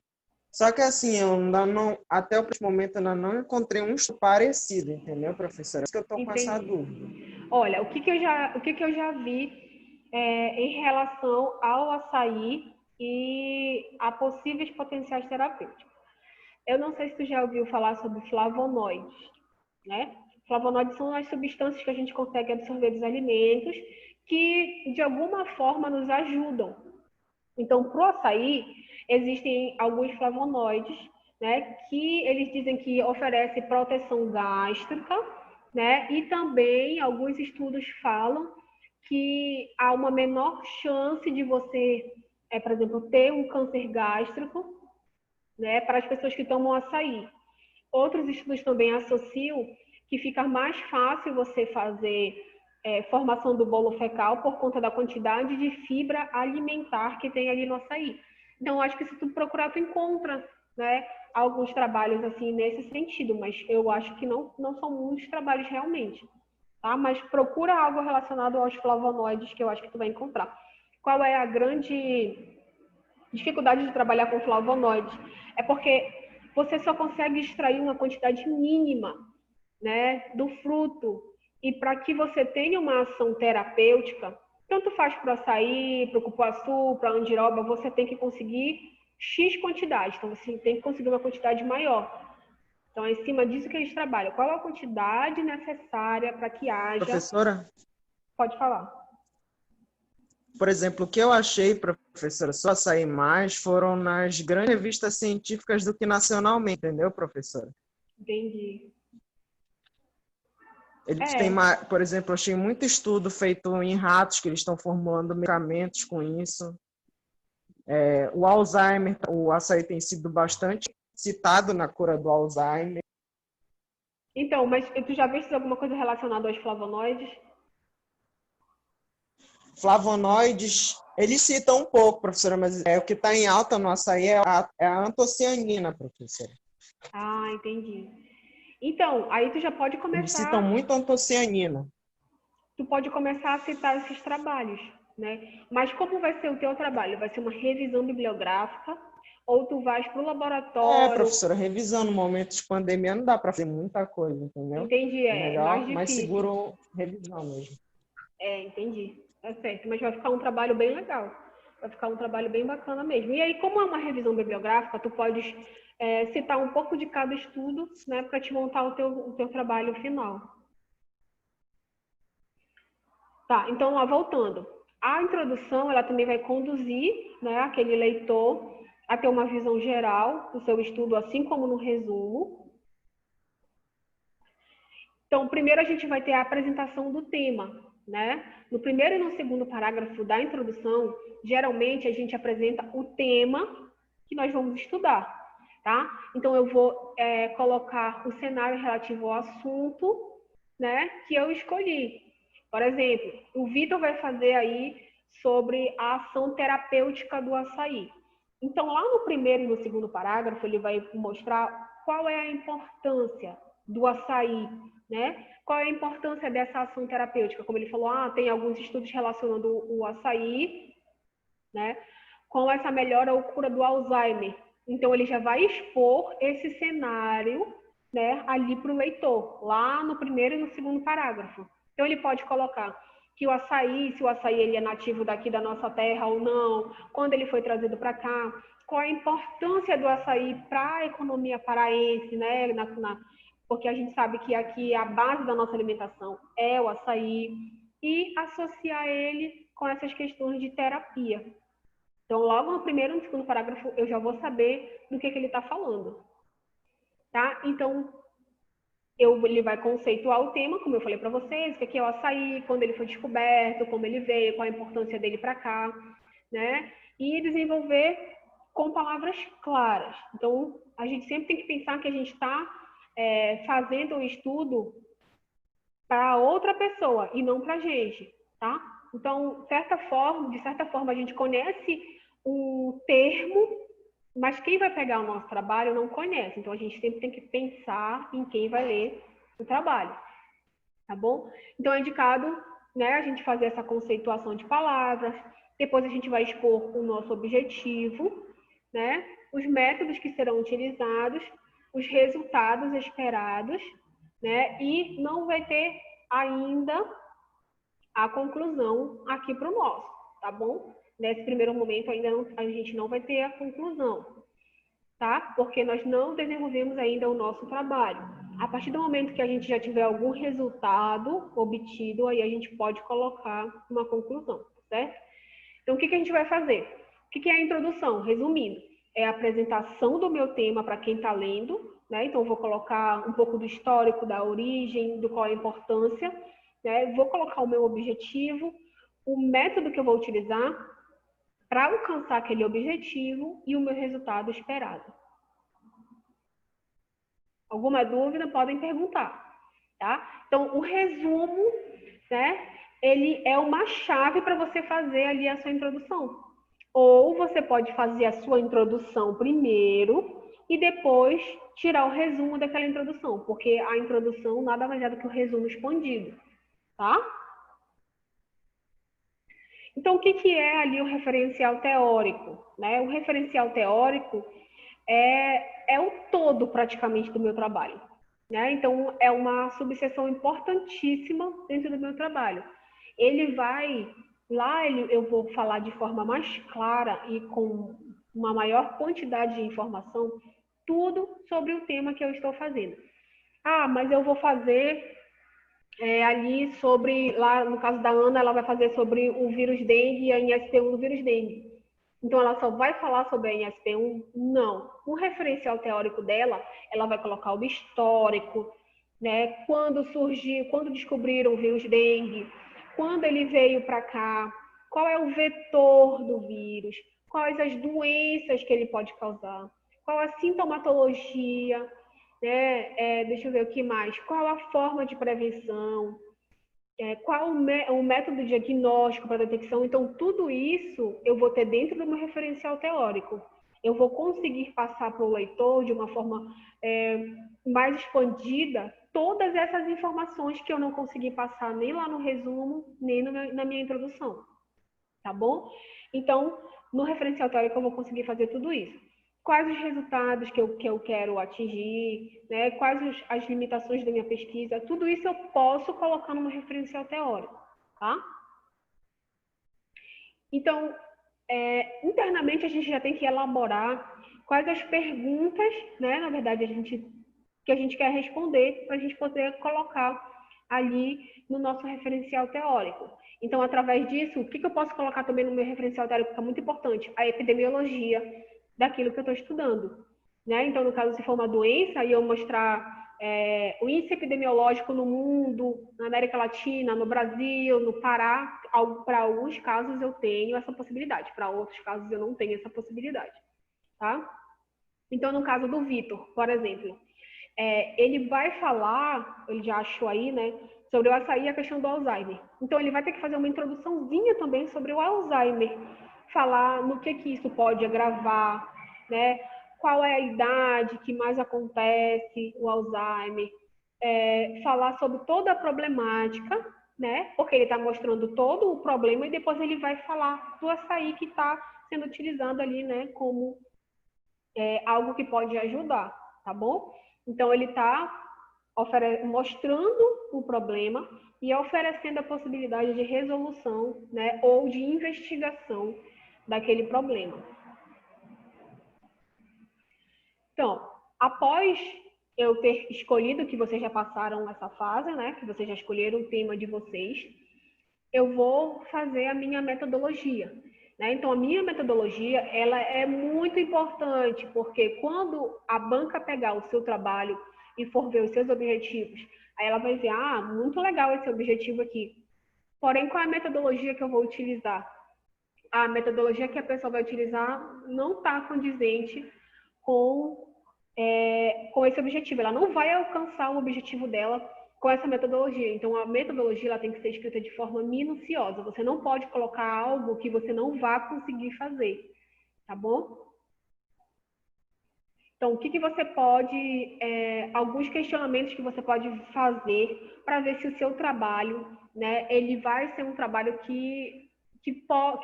Só que assim, eu ainda não, até o momento, ainda não encontrei um estudo parecido, entendeu, professora? É isso que eu estou com essa Entendi. dúvida. Olha, o que eu já vi em relação ao açaí e a possíveis potenciais terapêuticos. Eu não sei se tu já ouviu falar sobre flavonoides, né? Flavonoides são as substâncias que a gente consegue absorver dos alimentos que, de alguma forma, nos ajudam. Então, para o açaí, existem alguns flavonoides, né, que eles dizem que oferece proteção gástrica, né, e também alguns estudos falam que há uma menor chance de você, por exemplo, ter um câncer gástrico, né, para as pessoas que tomam açaí. Outros estudos também associam que fica mais fácil você fazer formação do bolo fecal por conta da quantidade de fibra alimentar que tem ali no açaí. Então, acho que se tu procurar, tu encontra, né, alguns trabalhos assim nesse sentido, mas eu acho que não são muitos trabalhos realmente, tá? Mas procura algo relacionado aos flavonoides que eu acho que tu vai encontrar. Qual é a grande dificuldade de trabalhar com flavonoides? É porque você só consegue extrair uma quantidade mínima, né, do fruto. E para que você tenha uma ação terapêutica, tanto faz para o açaí, para o cupuaçu, para a andiroba, você tem que conseguir X quantidade. Então, você tem que conseguir uma quantidade maior. Então, é em cima disso que eles trabalham. Qual é a quantidade necessária para que haja... Professora, Pode falar. por exemplo, o que eu achei, professora, só sair mais foram nas grandes revistas científicas do que nacionalmente, entendeu, professora? Entendi. Eles têm, por exemplo, eu achei muito estudo feito em ratos, que eles estão formulando medicamentos com isso. O Alzheimer, o açaí tem sido bastante citado na cura do Alzheimer. Então, mas tu já viste alguma coisa relacionada aos flavonoides? Flavonoides, eles citam um pouco, professora, mas o que está em alta no açaí é a antocianina, professora. Ah, entendi. Então, aí tu já pode Eles citam começar... muito antocianina. Tu pode começar a citar esses trabalhos, né? Mas como vai ser o teu trabalho? Vai ser uma revisão bibliográfica ou tu vais para o laboratório? Professora, revisando, no momento de pandemia não dá para fazer muita coisa, entendeu? Entendi, é mais Melhor, mais difícil. seguro, revisão mesmo. Entendi. Tá certo, mas vai ficar um trabalho bem legal. Vai ficar um trabalho bem bacana mesmo. E aí, como é uma revisão bibliográfica, tu podes citar um pouco de cada estudo, né, para te montar o teu trabalho final. Tá, então, voltando. A introdução, ela também vai conduzir, né, aquele leitor a ter uma visão geral do seu estudo, assim como no resumo. Então, primeiro a gente vai ter a apresentação do tema, né? No primeiro e no segundo parágrafo da introdução, geralmente a gente apresenta o tema que nós vamos estudar, tá? Então, eu vou colocar o cenário relativo ao assunto, né, que eu escolhi. Por exemplo, o Vitor vai fazer aí sobre a ação terapêutica do açaí. Então, lá no primeiro e no segundo parágrafo, ele vai mostrar qual é a importância do açaí, né? Qual é a importância dessa ação terapêutica? Como ele falou, tem alguns estudos relacionando o açaí, né, com essa melhora ou cura do Alzheimer. Então, ele já vai expor esse cenário, né, ali para o leitor, lá no primeiro e no segundo parágrafo. Então, ele pode colocar que o açaí, se o açaí ele é nativo daqui da nossa terra ou não, quando ele foi trazido para cá, qual a importância do açaí para a economia paraense, né, porque a gente sabe que aqui a base da nossa alimentação é o açaí, e associar ele com essas questões de terapia. Então, logo no primeiro e no segundo parágrafo, eu já vou saber do que ele está falando. Tá? Então, ele vai conceituar o tema, como eu falei para vocês, o que é o açaí, quando ele foi descoberto, como ele veio, qual a importância dele para cá, né? E desenvolver com palavras claras. Então, a gente sempre tem que pensar que a gente está fazendo o estudo para outra pessoa e não para a gente, tá? Então, de certa forma, a gente conhece um termo, mas quem vai pegar o nosso trabalho não conhece. Então, a gente sempre tem que pensar em quem vai ler o trabalho, tá bom? Então, é indicado, né, a gente fazer essa conceituação de palavras, depois a gente vai expor o nosso objetivo, né, os métodos que serão utilizados, os resultados esperados, né, e não vai ter ainda a conclusão aqui para o nosso, tá bom? Nesse primeiro momento ainda não, a gente não vai ter a conclusão, tá? Porque nós não desenvolvemos ainda o nosso trabalho. A partir do momento que a gente já tiver algum resultado obtido, aí a gente pode colocar uma conclusão, certo? Então, o que a gente vai fazer? O que é a introdução? Resumindo, é a apresentação do meu tema para quem está lendo, né? Então, eu vou colocar um pouco do histórico, da origem, do qual é a importância, né? Vou colocar o meu objetivo, o método que eu vou utilizar para alcançar aquele objetivo e o meu resultado esperado. Alguma dúvida, podem perguntar, tá? Então, o resumo, né? Ele é uma chave para você fazer ali a sua introdução. Ou você pode fazer a sua introdução primeiro e depois tirar o resumo daquela introdução, porque a introdução nada mais é do que o resumo expandido, tá? Então, o que é ali o referencial teórico, né? O referencial teórico é o todo praticamente do meu trabalho, né? Então, é uma subseção importantíssima dentro do meu trabalho. Ele vai eu vou falar de forma mais clara e com uma maior quantidade de informação tudo sobre o tema que eu estou fazendo. Ah, mas eu vou fazer ali sobre, lá no caso da Ana, ela vai fazer sobre o vírus dengue e a INSP1 do vírus dengue. Então, ela só vai falar sobre a INSP1? Não. O referencial teórico dela, ela vai colocar o histórico, né? Quando surgiu, quando descobriram o vírus dengue, quando ele veio para cá, qual é o vetor do vírus, quais as doenças que ele pode causar, qual a sintomatologia, né? Deixa eu ver o que mais, qual a forma de prevenção, qual o método diagnóstico para detecção. Então, tudo isso eu vou ter dentro do meu referencial teórico. Eu vou conseguir passar para o leitor de uma forma mais expandida todas essas informações que eu não consegui passar nem lá no resumo, nem na minha introdução. Tá bom? Então, no referencial teórico eu vou conseguir fazer tudo isso. Quais os resultados que eu quero atingir, né? Quais as limitações da minha pesquisa, tudo isso eu posso colocar no meu referencial teórico, tá? Então, internamente a gente já tem que elaborar quais as perguntas, né? Na verdade, que a gente quer responder para a gente poder colocar ali no nosso referencial teórico. Então, através disso, o que eu posso colocar também no meu referencial teórico, que é muito importante? A epidemiologia daquilo que eu estou estudando, né? Então, no caso, se for uma doença, aí eu mostrar o índice epidemiológico no mundo, na América Latina, no Brasil, no Pará. Para alguns casos eu tenho essa possibilidade, para outros casos eu não tenho essa possibilidade, tá? Então, no caso do Vitor, por exemplo, ele vai falar, ele já achou aí, né, sobre o açaí e a questão do Alzheimer. Então, ele vai ter que fazer uma introduçãozinha também sobre o Alzheimer, falar no que isso pode agravar, né, qual é a idade que mais acontece o Alzheimer, falar sobre toda a problemática, né, porque ele está mostrando todo o problema e depois ele vai falar do açaí que está sendo utilizado ali, né, como algo que pode ajudar, tá bom? Então, ele está mostrando o problema e oferecendo a possibilidade de resolução, né, ou de investigação daquele problema. Então, após eu ter escolhido que vocês já passaram essa fase, né, que vocês já escolheram o tema de vocês, eu vou fazer a minha metodologia. Né? Então, a minha metodologia ela é muito importante, porque quando a banca pegar o seu trabalho e for ver os seus objetivos, aí ela vai ver, muito legal esse objetivo aqui. Porém, qual é a metodologia que eu vou utilizar? A metodologia que a pessoa vai utilizar não está condizente com esse objetivo. Ela não vai alcançar o objetivo dela com essa metodologia. Então, a metodologia ela tem que ser escrita de forma minuciosa. Você não pode colocar algo que você não vá conseguir fazer, tá bom? Então, o que você pode, alguns questionamentos que você pode fazer para ver se o seu trabalho, né, ele vai ser um trabalho que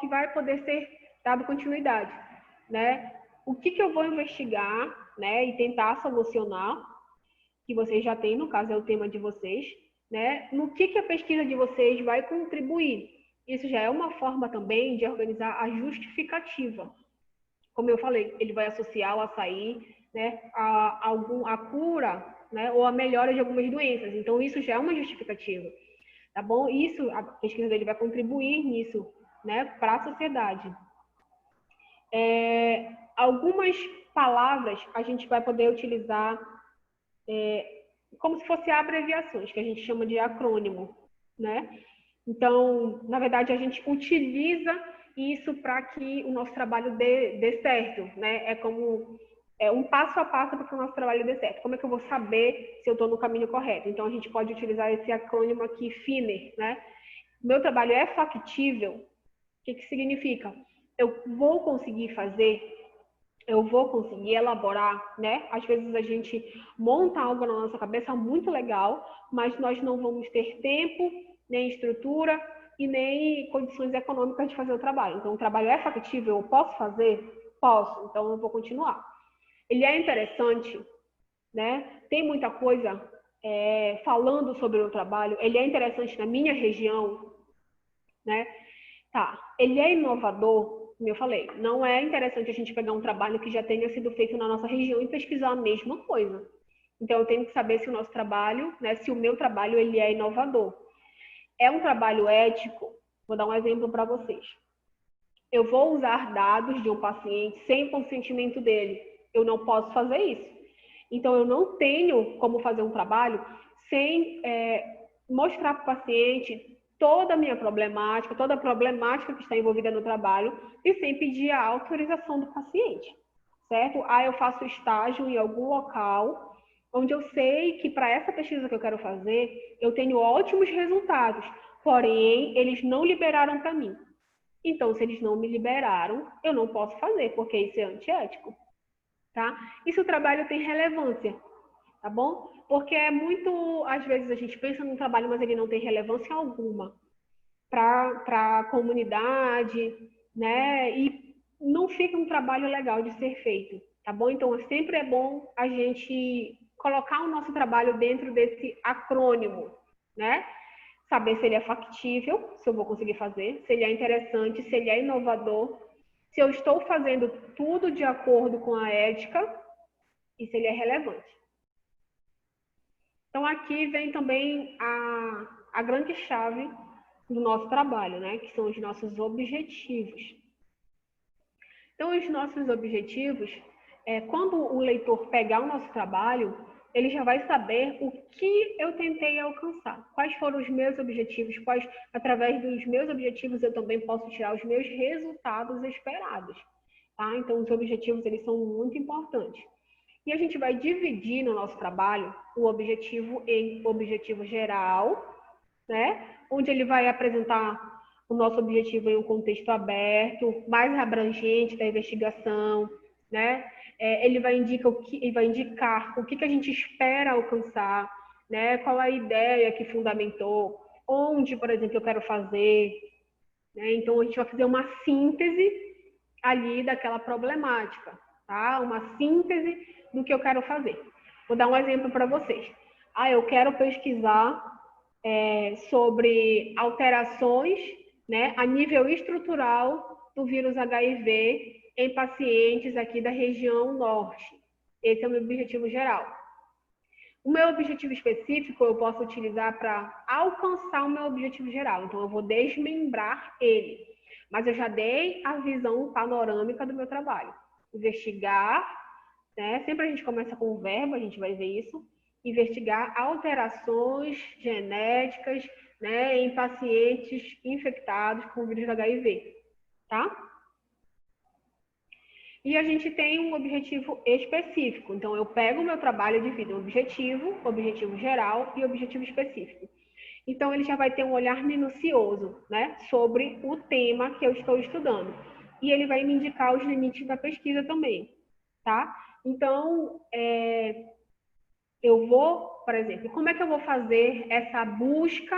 vai poder ser dado continuidade, né? O que eu vou investigar, né, e tentar solucionar, que vocês já têm, no caso é o tema de vocês, né? No que a pesquisa de vocês vai contribuir. Isso já é uma forma também de organizar a justificativa. Como eu falei, ele vai associar o açaí, né, a cura, né, ou a melhora de algumas doenças. Então, isso já é uma justificativa, tá bom? Isso, a pesquisa dele vai contribuir nisso, né, para a sociedade. Algumas palavras a gente vai poder utilizar como se fossem abreviações, que a gente chama de acrônimo, né? Então, na verdade, a gente utiliza isso para que o nosso trabalho dê certo, né? É um passo a passo para que o nosso trabalho dê certo. Como é que eu vou saber se eu estou no caminho correto? Então, a gente pode utilizar esse acrônimo aqui, FINER, né? Meu trabalho é factível. O que significa? Eu vou conseguir fazer, eu vou conseguir elaborar, né? Às vezes a gente monta algo na nossa cabeça muito legal, mas nós não vamos ter tempo, nem estrutura e nem condições econômicas de fazer o trabalho. Então, o trabalho é factível, eu posso fazer? Posso, então eu vou continuar. Ele é interessante, né? Tem muita coisa falando sobre o trabalho, ele é interessante na minha região, né? Tá, ele é inovador, como eu falei, não é interessante a gente pegar um trabalho que já tenha sido feito na nossa região e pesquisar a mesma coisa. Então, eu tenho que saber se o nosso trabalho, né, se o meu trabalho, ele é inovador. É um trabalho ético? Vou dar um exemplo para vocês. Eu vou usar dados de um paciente sem o consentimento dele. Eu não posso fazer isso. Então, eu não tenho como fazer um trabalho sem mostrar para o paciente toda a minha problemática, toda a problemática que está envolvida no trabalho e sem pedir a autorização do paciente, certo? Eu faço estágio em algum local onde eu sei que para essa pesquisa que eu quero fazer, eu tenho ótimos resultados, porém, eles não liberaram para mim. Então, se eles não me liberaram, eu não posso fazer, porque isso é antiético, tá? E se o trabalho tem relevância, tá bom? Porque às vezes a gente pensa num trabalho, mas ele não tem relevância alguma para a comunidade, né? E não fica um trabalho legal de ser feito, tá bom? Então, sempre é bom a gente colocar o nosso trabalho dentro desse acrônimo, né? Saber se ele é factível, se eu vou conseguir fazer, se ele é interessante, se ele é inovador, se eu estou fazendo tudo de acordo com a ética e se ele é relevante. Então, aqui vem também a grande chave do nosso trabalho, né? Que são os nossos objetivos. Então, os nossos objetivos, quando o leitor pegar o nosso trabalho, ele já vai saber o que eu tentei alcançar, quais foram os meus objetivos, através dos meus objetivos, eu também posso tirar os meus resultados esperados, tá? Então, os objetivos, eles são muito importantes. E a gente vai dividir no nosso trabalho o objetivo em objetivo geral, né? Onde ele vai apresentar o nosso objetivo em um contexto aberto, mais abrangente da investigação, né? Ele vai indicar o que a gente espera alcançar, né? Qual a ideia que fundamentou, onde, por exemplo, eu quero fazer, né? Então, a gente vai fazer uma síntese ali daquela problemática, tá? Uma síntese do que eu quero fazer. Vou dar um exemplo para vocês. Eu quero pesquisar sobre alterações, né, a nível estrutural do vírus HIV em pacientes aqui da região norte. Esse é o meu objetivo geral. O meu objetivo específico eu posso utilizar para alcançar o meu objetivo geral. Então, eu vou desmembrar ele. Mas eu já dei a visão panorâmica do meu trabalho. Investigar, né? Sempre a gente começa com o verbo, a gente vai ver isso. Investigar alterações genéticas, né, em pacientes infectados com o vírus HIV, tá? E a gente tem um objetivo específico. Então, eu pego o meu trabalho e divido objetivo geral e objetivo específico. Então, ele já vai ter um olhar minucioso, né, sobre o tema que eu estou estudando. E ele vai me indicar os limites da pesquisa também, tá? Então, eu vou, por exemplo, como é que eu vou fazer essa busca,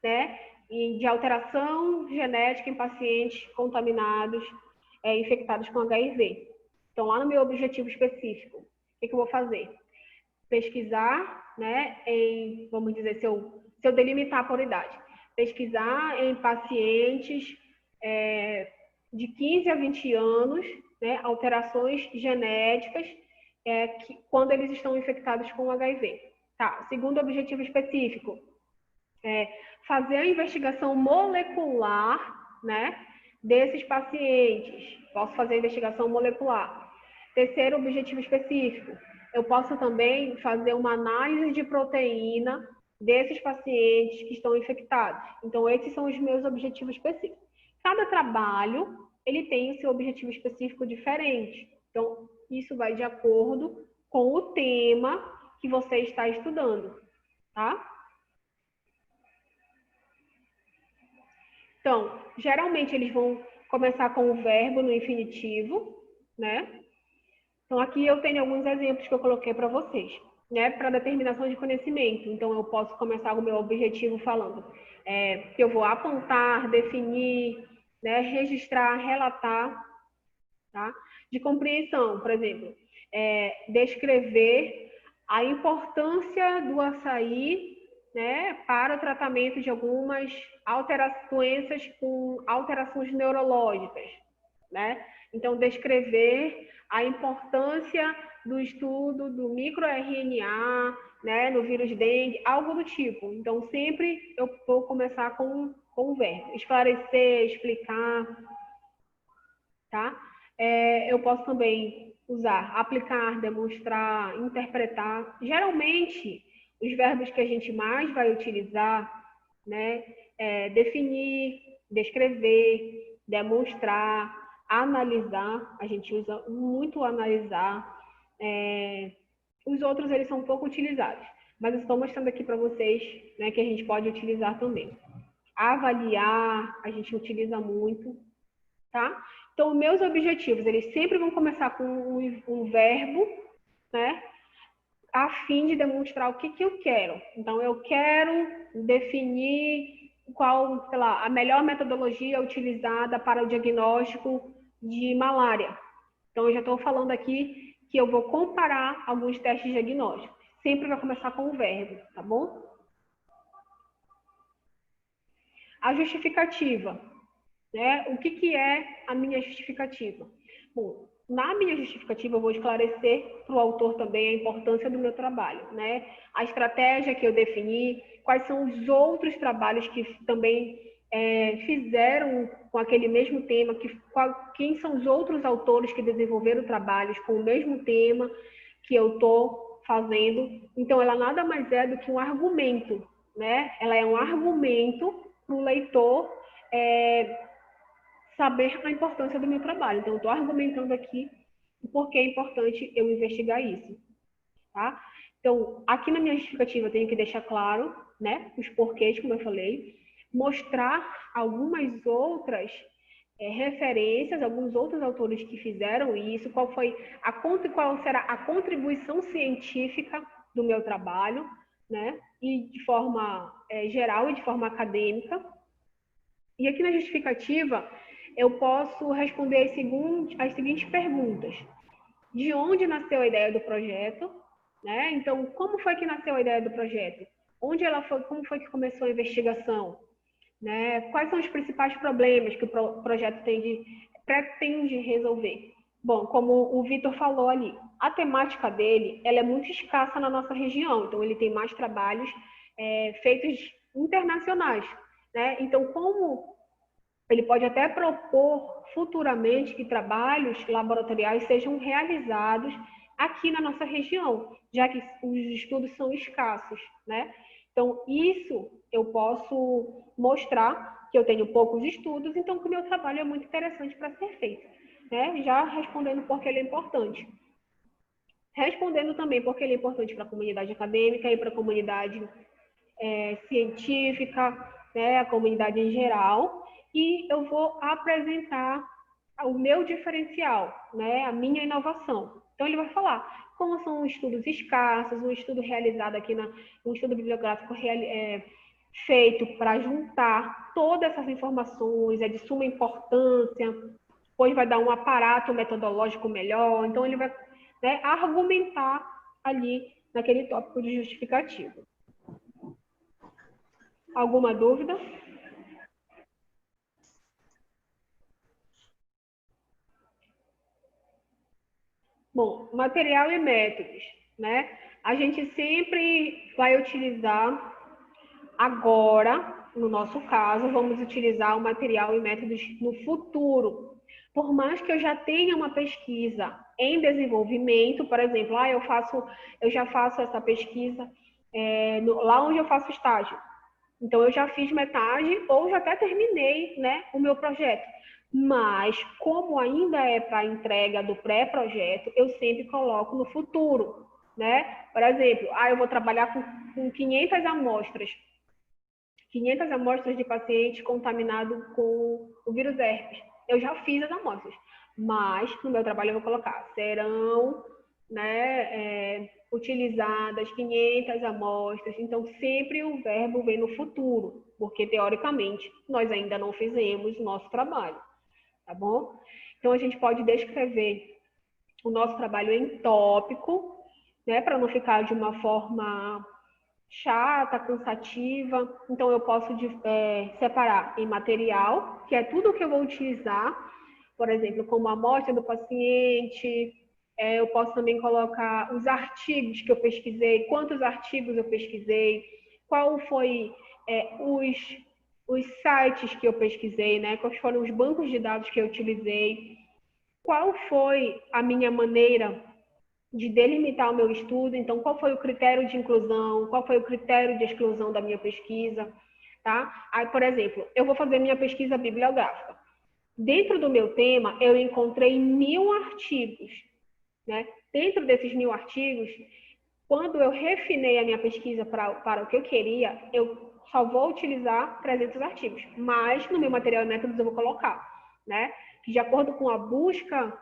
né, de alteração genética em pacientes contaminados, infectados com HIV? Então, lá no meu objetivo específico, o que eu vou fazer? Pesquisar, né, vamos dizer, se eu delimitar por idade, pesquisar em pacientes de 15 a 20 anos, né, alterações genéticas quando eles estão infectados com HIV. Tá. Segundo objetivo específico, fazer a investigação molecular, né, desses pacientes. Posso fazer a investigação molecular. Terceiro objetivo específico, eu posso também fazer uma análise de proteína desses pacientes que estão infectados. Então, esses são os meus objetivos específicos. Cada trabalho, ele tem o seu objetivo específico diferente. Então, isso vai de acordo com o tema que você está estudando, tá? Então, geralmente eles vão começar com o verbo no infinitivo, né? Então, aqui eu tenho alguns exemplos que eu coloquei para vocês, né? Para determinação de conhecimento. Então, eu posso começar o meu objetivo falando que eu vou apontar, definir, né? Registrar, relatar, tá? De compreensão, por exemplo, descrever a importância do açaí, né, para o tratamento de algumas doenças com alterações neurológicas, né? Então, descrever a importância do estudo do microRNA, né, no vírus dengue, algo do tipo. Então, sempre eu vou começar com o verbo. Esclarecer, explicar, tá? Eu posso também usar aplicar, demonstrar, interpretar. Geralmente, os verbos que a gente mais vai utilizar, né, definir, descrever, demonstrar, analisar. A gente usa muito analisar. Os outros, eles são pouco utilizados, mas eu estou mostrando aqui para vocês, né, que a gente pode utilizar também. Avaliar, a gente utiliza muito, tá? Então, meus objetivos, eles sempre vão começar com um verbo, né? A fim de demonstrar o que eu quero. Então, eu quero definir qual, sei lá, a melhor metodologia utilizada para o diagnóstico de malária. Então, eu já estou falando aqui que eu vou comparar alguns testes diagnósticos. Sempre vai começar com o verbo, tá bom? A justificativa, né? O que é a minha justificativa? Bom, na minha justificativa eu vou esclarecer para o autor também a importância do meu trabalho, né? A estratégia que eu defini, quais são os outros trabalhos que também fizeram com aquele mesmo tema, quem são os outros autores que desenvolveram trabalhos com o mesmo tema que eu estou fazendo. Então, ela nada mais é do que um argumento, né? Ela é um argumento para o leitor saber a importância do meu trabalho. Então, eu estou argumentando aqui o porquê é importante eu investigar isso, tá? Então, aqui na minha justificativa eu tenho que deixar claro, né, os porquês, como eu falei, mostrar algumas outras referências, alguns outros autores que fizeram isso, qual será a contribuição científica do meu trabalho, né, e de forma geral e de forma acadêmica. E aqui na justificativa, eu posso responder as seguintes perguntas. De onde nasceu a ideia do projeto? Né? Então, como foi que nasceu a ideia do projeto? Como foi que começou a investigação? Né? Quais são os principais problemas que o projeto pretende resolver? Bom, como o Vitor falou ali, a temática dele ela é muito escassa na nossa região, então ele tem mais trabalhos feitos internacionais. Né? Então, como ele pode até propor futuramente que trabalhos laboratoriais sejam realizados aqui na nossa região, já que os estudos são escassos, né? Então, isso eu posso mostrar que eu tenho poucos estudos, então que o meu trabalho é muito interessante para ser feito. né? Já respondendo por que ele é importante. Respondendo também porque ele é importante para a comunidade acadêmica e para a comunidade científica, né? A comunidade em geral. E eu vou apresentar o meu diferencial, né? A minha inovação. Então, ele vai falar como são estudos escassos, um estudo realizado aqui, um estudo bibliográfico feito para juntar todas essas informações, é de suma importância, pois vai dar um aparato metodológico melhor. Então, ele vai, né, argumentar ali naquele tópico de justificativo. Alguma dúvida? Bom, material e métodos, né? A gente sempre vai utilizar, agora, no nosso caso, vamos utilizar o material e métodos no futuro. Por mais que eu já tenha uma pesquisa em desenvolvimento, por exemplo, eu já faço essa pesquisa lá onde eu faço estágio. Então, eu já fiz metade ou já até terminei, né, o meu projeto. Mas, como ainda é para a entrega do pré-projeto, eu sempre coloco no futuro, né? Por exemplo, eu vou trabalhar com 500 amostras. 500 amostras de paciente contaminado com o vírus herpes. Eu já fiz as amostras, mas no meu trabalho eu vou colocar, serão, né, utilizadas 500 amostras. Então, sempre o verbo vem no futuro, porque, teoricamente, nós ainda não fizemos o nosso trabalho, tá bom? Então, a gente pode descrever o nosso trabalho em tópico, né, para não ficar de uma forma chata, cansativa. Então, eu posso separar em material, que é tudo o que eu vou utilizar, por exemplo, como a amostra do paciente. Eu posso também colocar os artigos que eu pesquisei, quantos artigos eu pesquisei, qual foi os sites que eu pesquisei, né? Quais foram os bancos de dados que eu utilizei, qual foi a minha maneira de delimitar o meu estudo. Então, qual foi o critério de inclusão, qual foi o critério de exclusão da minha pesquisa, tá? Aí, por exemplo, eu vou fazer minha pesquisa bibliográfica. Dentro do meu tema, eu encontrei 1000 artigos, né? Dentro desses 1000 artigos, quando eu refinei a minha pesquisa para o que eu queria, eu só vou utilizar 300 artigos, mas no meu material e métodos eu vou colocar, né? Que de acordo com a busca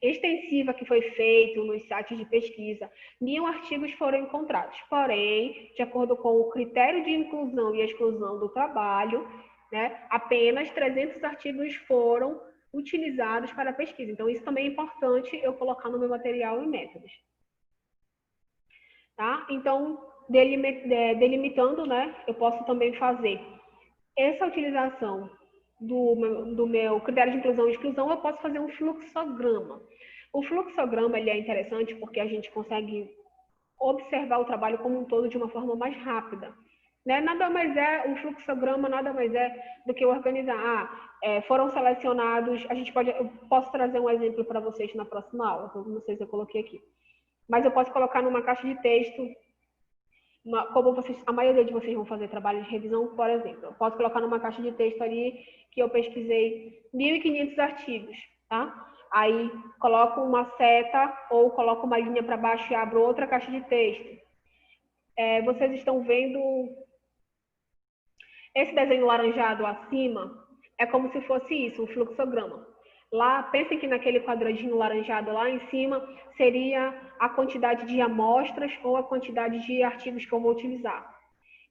extensiva que foi feita nos sites de pesquisa, 1000 artigos foram encontrados. Porém, de acordo com o critério de inclusão e exclusão do trabalho, né, apenas 300 artigos foram utilizados para a pesquisa. Então, isso também é importante eu colocar no meu material e métodos. Tá? Então, delimitando, né, eu posso também fazer essa utilização do meu critério de inclusão e exclusão. Eu posso fazer um fluxograma. O fluxograma ele é interessante porque a gente consegue observar o trabalho como um todo de uma forma mais rápida, né? Um fluxograma nada mais é do que organizar. Foram selecionados, eu posso trazer um exemplo para vocês na próxima aula, não sei se eu coloquei aqui, mas eu posso colocar numa caixa de texto. Como a maioria de vocês vão fazer trabalho de revisão, por exemplo, eu posso colocar numa caixa de texto ali que eu pesquisei 1.500 artigos, tá? Aí coloco uma seta ou coloco uma linha para baixo e abro outra caixa de texto. Vocês estão vendo esse desenho laranjado acima? É como se fosse isso, um fluxograma. Lá, pensem que naquele quadradinho laranjado lá em cima seria a quantidade de amostras ou a quantidade de artigos que eu vou utilizar.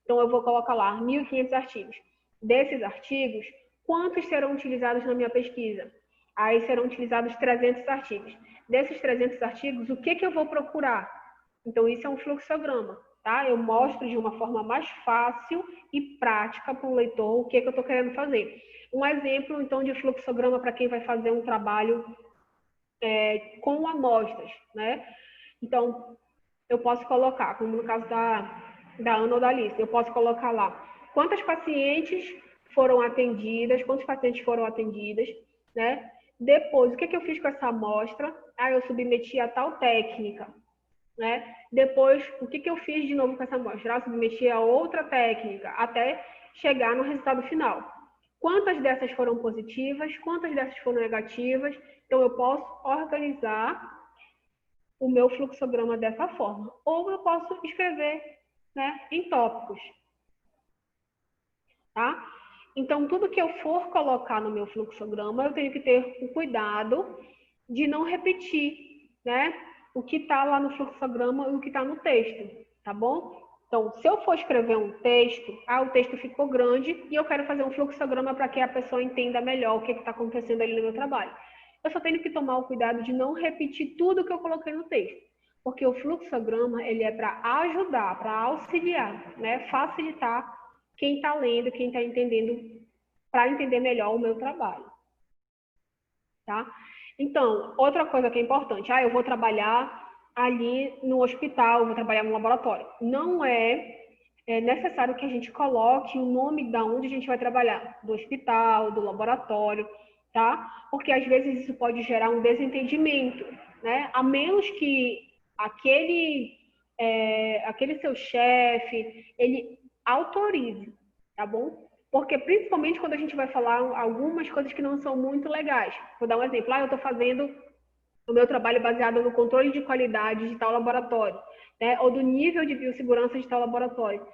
Então, eu vou colocar lá 1.500 artigos. Desses artigos, quantos serão utilizados na minha pesquisa? Aí serão utilizados 300 artigos. Desses 300 artigos, o que eu vou procurar? Então, isso é um fluxograma, tá? Eu mostro de uma forma mais fácil e prática para o leitor o que eu estou querendo fazer. Um exemplo, então, de fluxograma para quem vai fazer um trabalho com amostras, né? Então, eu posso colocar, como no caso da Ana ou da Alice, eu posso colocar lá quantas pacientes foram atendidas, né? Depois, o que eu fiz com essa amostra? Eu submeti a tal técnica, né? Depois, o que eu fiz de novo com essa amostra? Eu submeti a outra técnica, até chegar no resultado final. quantas dessas foram positivas, quantas dessas foram negativas. Então, eu posso organizar o meu fluxograma dessa forma. Ou eu posso escrever, né, em tópicos. Tá? Então, tudo que eu for colocar no meu fluxograma, eu tenho que ter o cuidado de não repetir, né, o que está lá no fluxograma e o que está no texto, tá bom? Então, se eu for escrever um texto, o texto ficou grande e eu quero fazer um fluxograma para que a pessoa entenda melhor o que está acontecendo ali no meu trabalho. Eu só tenho que tomar o cuidado de não repetir tudo que eu coloquei no texto, porque o fluxograma, ele é para ajudar, para auxiliar, né, facilitar quem está lendo, quem está entendendo, para entender melhor o meu trabalho. Tá? Então, outra coisa que é importante, eu vou trabalhar ali no hospital, vou trabalhar no laboratório. Não é necessário que a gente coloque o nome da onde a gente vai trabalhar, do hospital, do laboratório, tá? Porque às vezes isso pode gerar um desentendimento, né? A menos que aquele seu chefe, ele autorize, tá bom? Porque principalmente quando a gente vai falar algumas coisas que não são muito legais. Vou dar um exemplo. Eu estou fazendo o meu trabalho baseado no controle de qualidade de tal laboratório, né? Ou do nível de biossegurança de tal laboratório.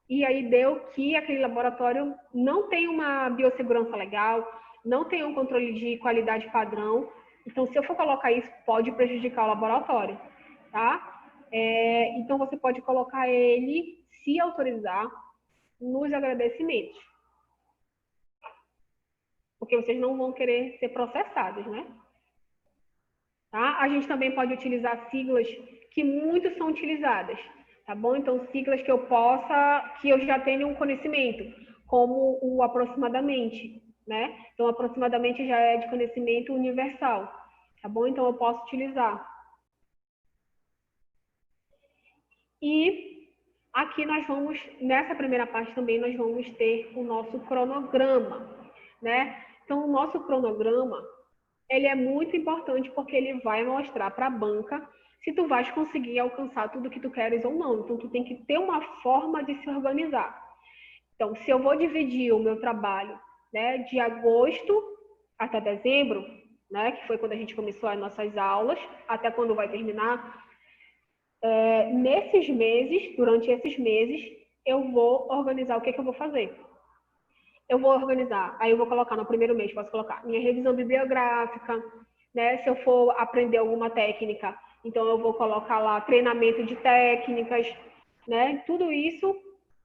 E aí deu que aquele laboratório não tem uma biossegurança legal, não tem um controle de qualidade padrão. Então, se eu for colocar isso, pode prejudicar o laboratório, tá? Então, você pode colocar ele, se autorizar, nos agradecimentos. Porque vocês não vão querer ser processados, né? Tá? A gente também pode utilizar siglas que muitos são utilizadas, tá bom? Então, siglas que eu já tenho um conhecimento, como o aproximadamente, né? Então, aproximadamente já é de conhecimento universal, tá bom? Então, eu posso utilizar. E aqui nessa primeira parte também, nós vamos ter o nosso cronograma, né? Então, o nosso cronograma, ele é muito importante porque ele vai mostrar para a banca se tu vais conseguir alcançar tudo que tu queres ou não. Então, tu tem que ter uma forma de se organizar. Então, se eu vou dividir o meu trabalho, né, de agosto até dezembro, né, que foi quando a gente começou as nossas aulas, até quando vai terminar, durante esses meses, eu vou organizar o que eu vou fazer. Eu vou organizar, aí eu vou colocar no primeiro mês, posso colocar minha revisão bibliográfica, né? Se eu for aprender alguma técnica, então eu vou colocar lá treinamento de técnicas, né? Tudo isso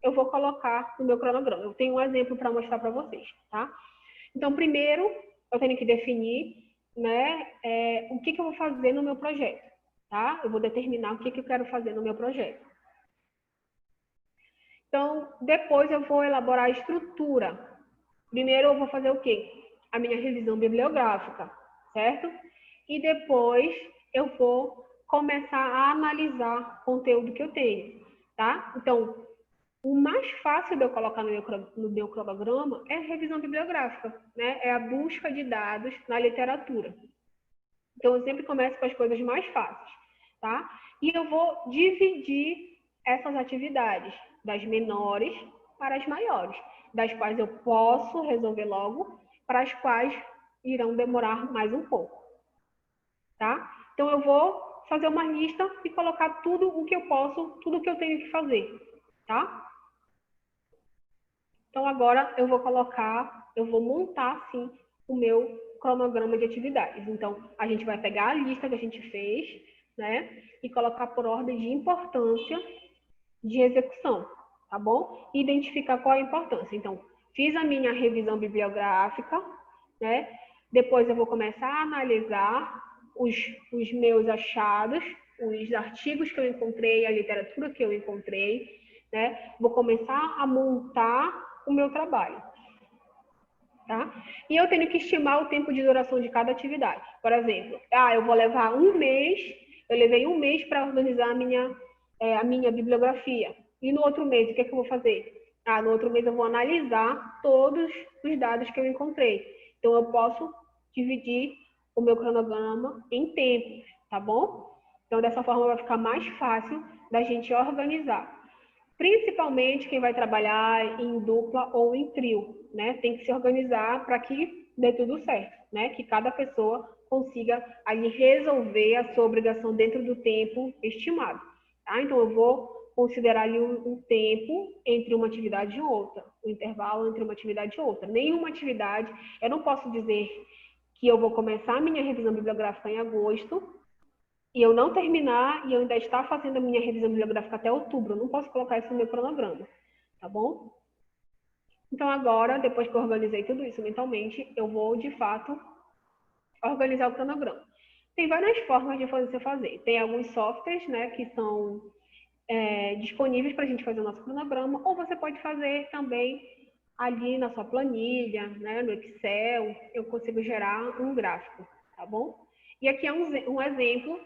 eu vou colocar no meu cronograma. Eu tenho um exemplo para mostrar para vocês, tá? Então, primeiro, eu tenho que definir, né, o que eu vou fazer no meu projeto, tá? Eu vou determinar o que eu quero fazer no meu projeto. Então, depois eu vou elaborar a estrutura. Primeiro eu vou fazer o quê? A minha revisão bibliográfica, certo? E depois eu vou começar a analisar o conteúdo que eu tenho, tá? Então, o mais fácil de eu colocar no meu cronograma é a revisão bibliográfica, né? É a busca de dados na literatura. Então, eu sempre começo com as coisas mais fáceis, tá? E eu vou dividir essas atividades das menores para as maiores, das quais eu posso resolver logo, para as quais irão demorar mais um pouco, tá? Então, eu vou fazer uma lista e colocar tudo o que eu posso, tudo o que eu tenho que fazer, tá? Então, agora eu vou montar, assim, o meu cronograma de atividades. Então, a gente vai pegar a lista que a gente fez, né, e colocar por ordem de importância de execução, tá bom? E identificar qual é a importância. Então, fiz a minha revisão bibliográfica, né, depois eu vou começar a analisar os meus achados, os artigos que eu encontrei, a literatura que eu encontrei, né, vou começar a montar o meu trabalho, tá? E eu tenho que estimar o tempo de duração de cada atividade. Por exemplo, eu vou levar um mês, eu levei um mês para organizar a minha bibliografia. E no outro mês, o que eu vou fazer? No outro mês eu vou analisar todos os dados que eu encontrei. Então, eu posso dividir o meu cronograma em tempos, tá bom? Então, dessa forma vai ficar mais fácil da gente organizar. Principalmente quem vai trabalhar em dupla ou em trio, né? Tem que se organizar para que dê tudo certo, né? Que cada pessoa consiga ali resolver a sua obrigação dentro do tempo estimado, tá? Então eu vou considerar ali um tempo entre uma atividade e outra, um intervalo entre uma atividade e outra. Nenhuma atividade, eu não posso dizer que eu vou começar a minha revisão bibliográfica em agosto e eu não terminar e eu ainda estar fazendo a minha revisão bibliográfica até outubro. Eu não posso colocar isso no meu cronograma, tá bom? Então agora, depois que eu organizei tudo isso mentalmente, eu vou, de fato, organizar o cronograma. Tem várias formas de você fazer. Tem alguns softwares, né, que são disponíveis para a gente fazer o nosso cronograma, ou você pode fazer também ali na sua planilha, né, no Excel, eu consigo gerar um gráfico, tá bom? E aqui é um exemplo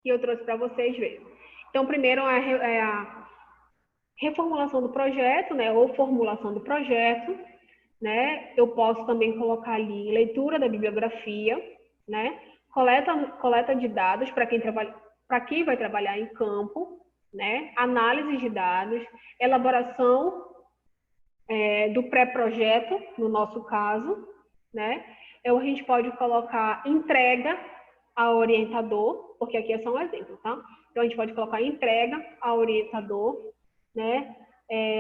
que eu trouxe para vocês verem. Então, primeiro é a reformulação do projeto, né, ou formulação do projeto, né? Eu posso também colocar ali leitura da bibliografia, né? Coleta de dados para quem vai trabalhar em campo, né? Análise de dados, elaboração do pré-projeto, no nosso caso, né? A gente pode colocar entrega ao orientador, porque aqui é só um exemplo, tá? Então, a gente pode colocar entrega ao orientador, né?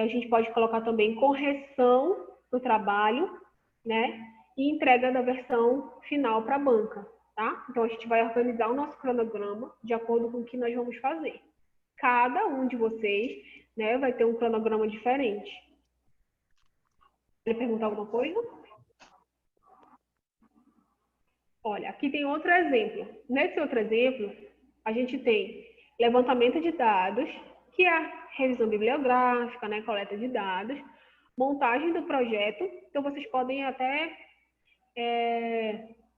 A gente pode colocar também correção do trabalho, né? E entrega da versão final para a banca, tá? Então, a gente vai organizar o nosso cronograma de acordo com o que nós vamos fazer. Cada um de vocês, né, vai ter um cronograma diferente. Quer perguntar alguma coisa? Olha, aqui tem outro exemplo. Nesse outro exemplo, a gente tem levantamento de dados, que é a revisão bibliográfica, né, coleta de dados, montagem do projeto. Então, vocês podem até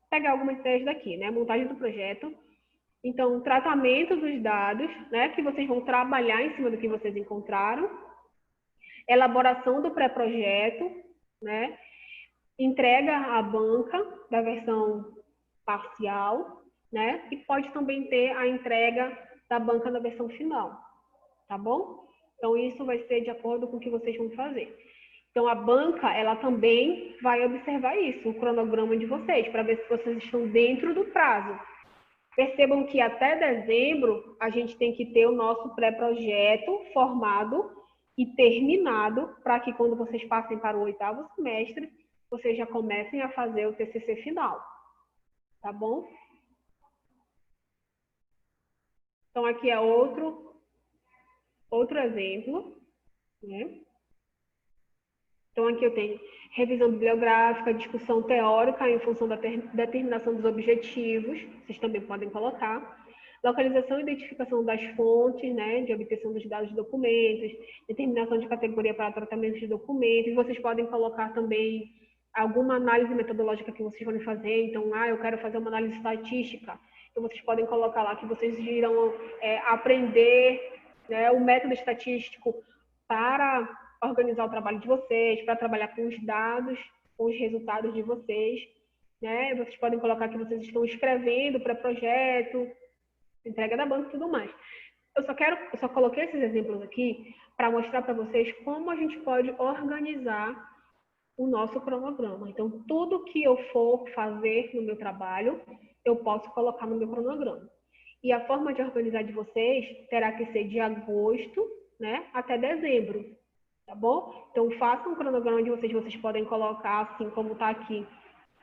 pegar algumas ideias daqui, né? Montagem do projeto. Então, tratamento dos dados, né, que vocês vão trabalhar em cima do que vocês encontraram. Elaboração do pré-projeto, né? Entrega à banca da versão parcial, né? E pode também ter a entrega da banca da versão final, tá bom? Então, isso vai ser de acordo com o que vocês vão fazer. Então, a banca, ela também vai observar isso, o cronograma de vocês, para ver se vocês estão dentro do prazo. Percebam que até dezembro, a gente tem que ter o nosso pré-projeto formado e terminado, para que quando vocês passem para o 8º semestre, vocês já comecem a fazer o TCC final. Tá bom? Então, aqui é outro exemplo, né? Então, aqui eu tenho revisão bibliográfica, discussão teórica em função da determinação dos objetivos, vocês também podem colocar. Localização e identificação das fontes, né, de obtenção dos dados de documentos, determinação de categoria para tratamento de documentos. Vocês podem colocar também alguma análise metodológica que vocês vão fazer. Então, eu quero fazer uma análise estatística. Então, vocês podem colocar lá que vocês irão aprender, né, o método estatístico para organizar o trabalho de vocês, para trabalhar com os dados, com os resultados de vocês, né? Vocês podem colocar que vocês estão escrevendo para projeto, entrega da banca e tudo mais. Eu só coloquei esses exemplos aqui para mostrar para vocês como a gente pode organizar o nosso cronograma. Então, tudo que eu for fazer no meu trabalho, eu posso colocar no meu cronograma. E a forma de organizar de vocês terá que ser de agosto, né, até dezembro, tá bom? Então, façam um cronograma de vocês, vocês podem colocar, assim como está aqui,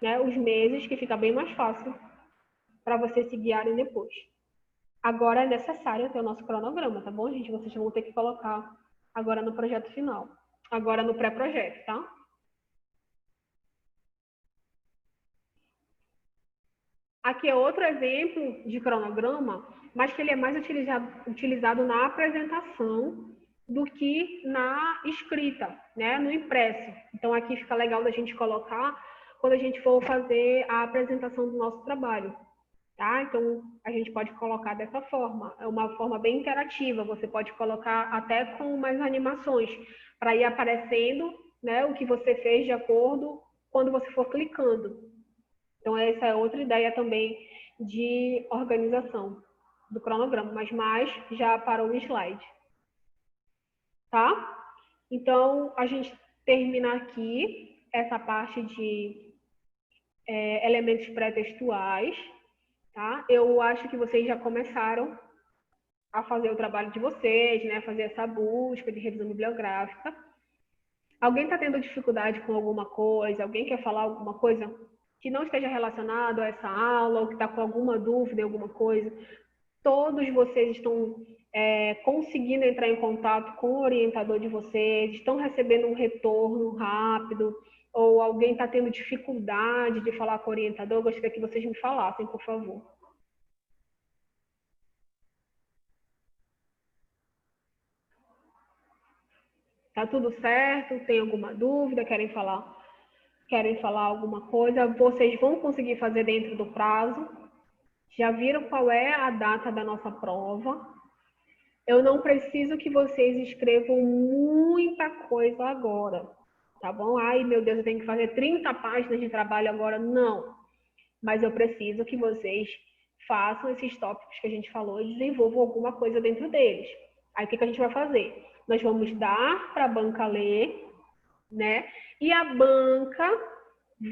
né, os meses, que fica bem mais fácil para vocês se guiarem depois. Agora é necessário ter o nosso cronograma, tá bom, gente? Vocês vão ter que colocar agora no projeto final, agora no pré-projeto, tá? Aqui é outro exemplo de cronograma, mas que ele é mais utilizado na apresentação do que na escrita, né, no impresso. Então, aqui fica legal da gente colocar quando a gente for fazer a apresentação do nosso trabalho, tá? Então, a gente pode colocar dessa forma. É uma forma bem interativa. Você pode colocar até com umas animações para ir aparecendo, né, o que você fez de acordo quando você for clicando. Então, essa é outra ideia também de organização do cronograma, mas mais já para o slide. tá? Então, a gente termina aqui essa parte de elementos pré-textuais, tá? Eu acho que vocês já começaram a fazer o trabalho de vocês, né? Fazer essa busca de revisão bibliográfica. Alguém está tendo dificuldade com alguma coisa? Alguém quer falar alguma coisa que não esteja relacionado a essa aula ou que está com alguma dúvida em alguma coisa? Todos vocês estão conseguindo entrar em contato com o orientador de vocês, estão recebendo um retorno rápido, ou alguém está tendo dificuldade de falar com o orientador? Eu gostaria que vocês me falassem, por favor. Tá tudo certo? Tem alguma dúvida? Querem falar alguma coisa? Vocês vão conseguir fazer dentro do prazo? Já viram qual é a data da nossa prova? Eu não preciso que vocês escrevam muita coisa agora, tá bom? Ai, meu Deus, eu tenho que fazer 30 páginas de trabalho agora. Não. Mas eu preciso que vocês façam esses tópicos que a gente falou e desenvolvam alguma coisa dentro deles. Aí, o que a gente vai fazer? Nós vamos dar para a banca ler, né? E a banca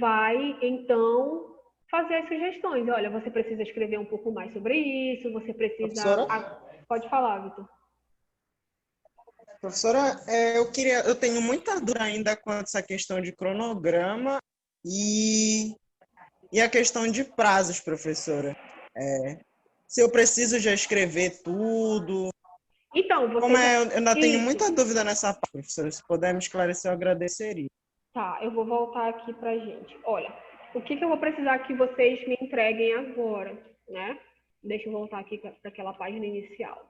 vai, então, fazer as sugestões. Olha, você precisa escrever um pouco mais sobre isso, você precisa... Professora? Pode falar, Vitor. Professora, eu tenho muita dúvida ainda quanto a essa questão de cronograma e a questão de prazos, professora. Se eu preciso já escrever tudo, Então, você como já... eu ainda tenho Isso. muita dúvida nessa parte, professora, se puder me esclarecer, eu agradeceria. Tá, eu vou voltar aqui pra gente. Olha, o que eu vou precisar que vocês me entreguem agora, né? Deixa eu voltar aqui para aquela página inicial.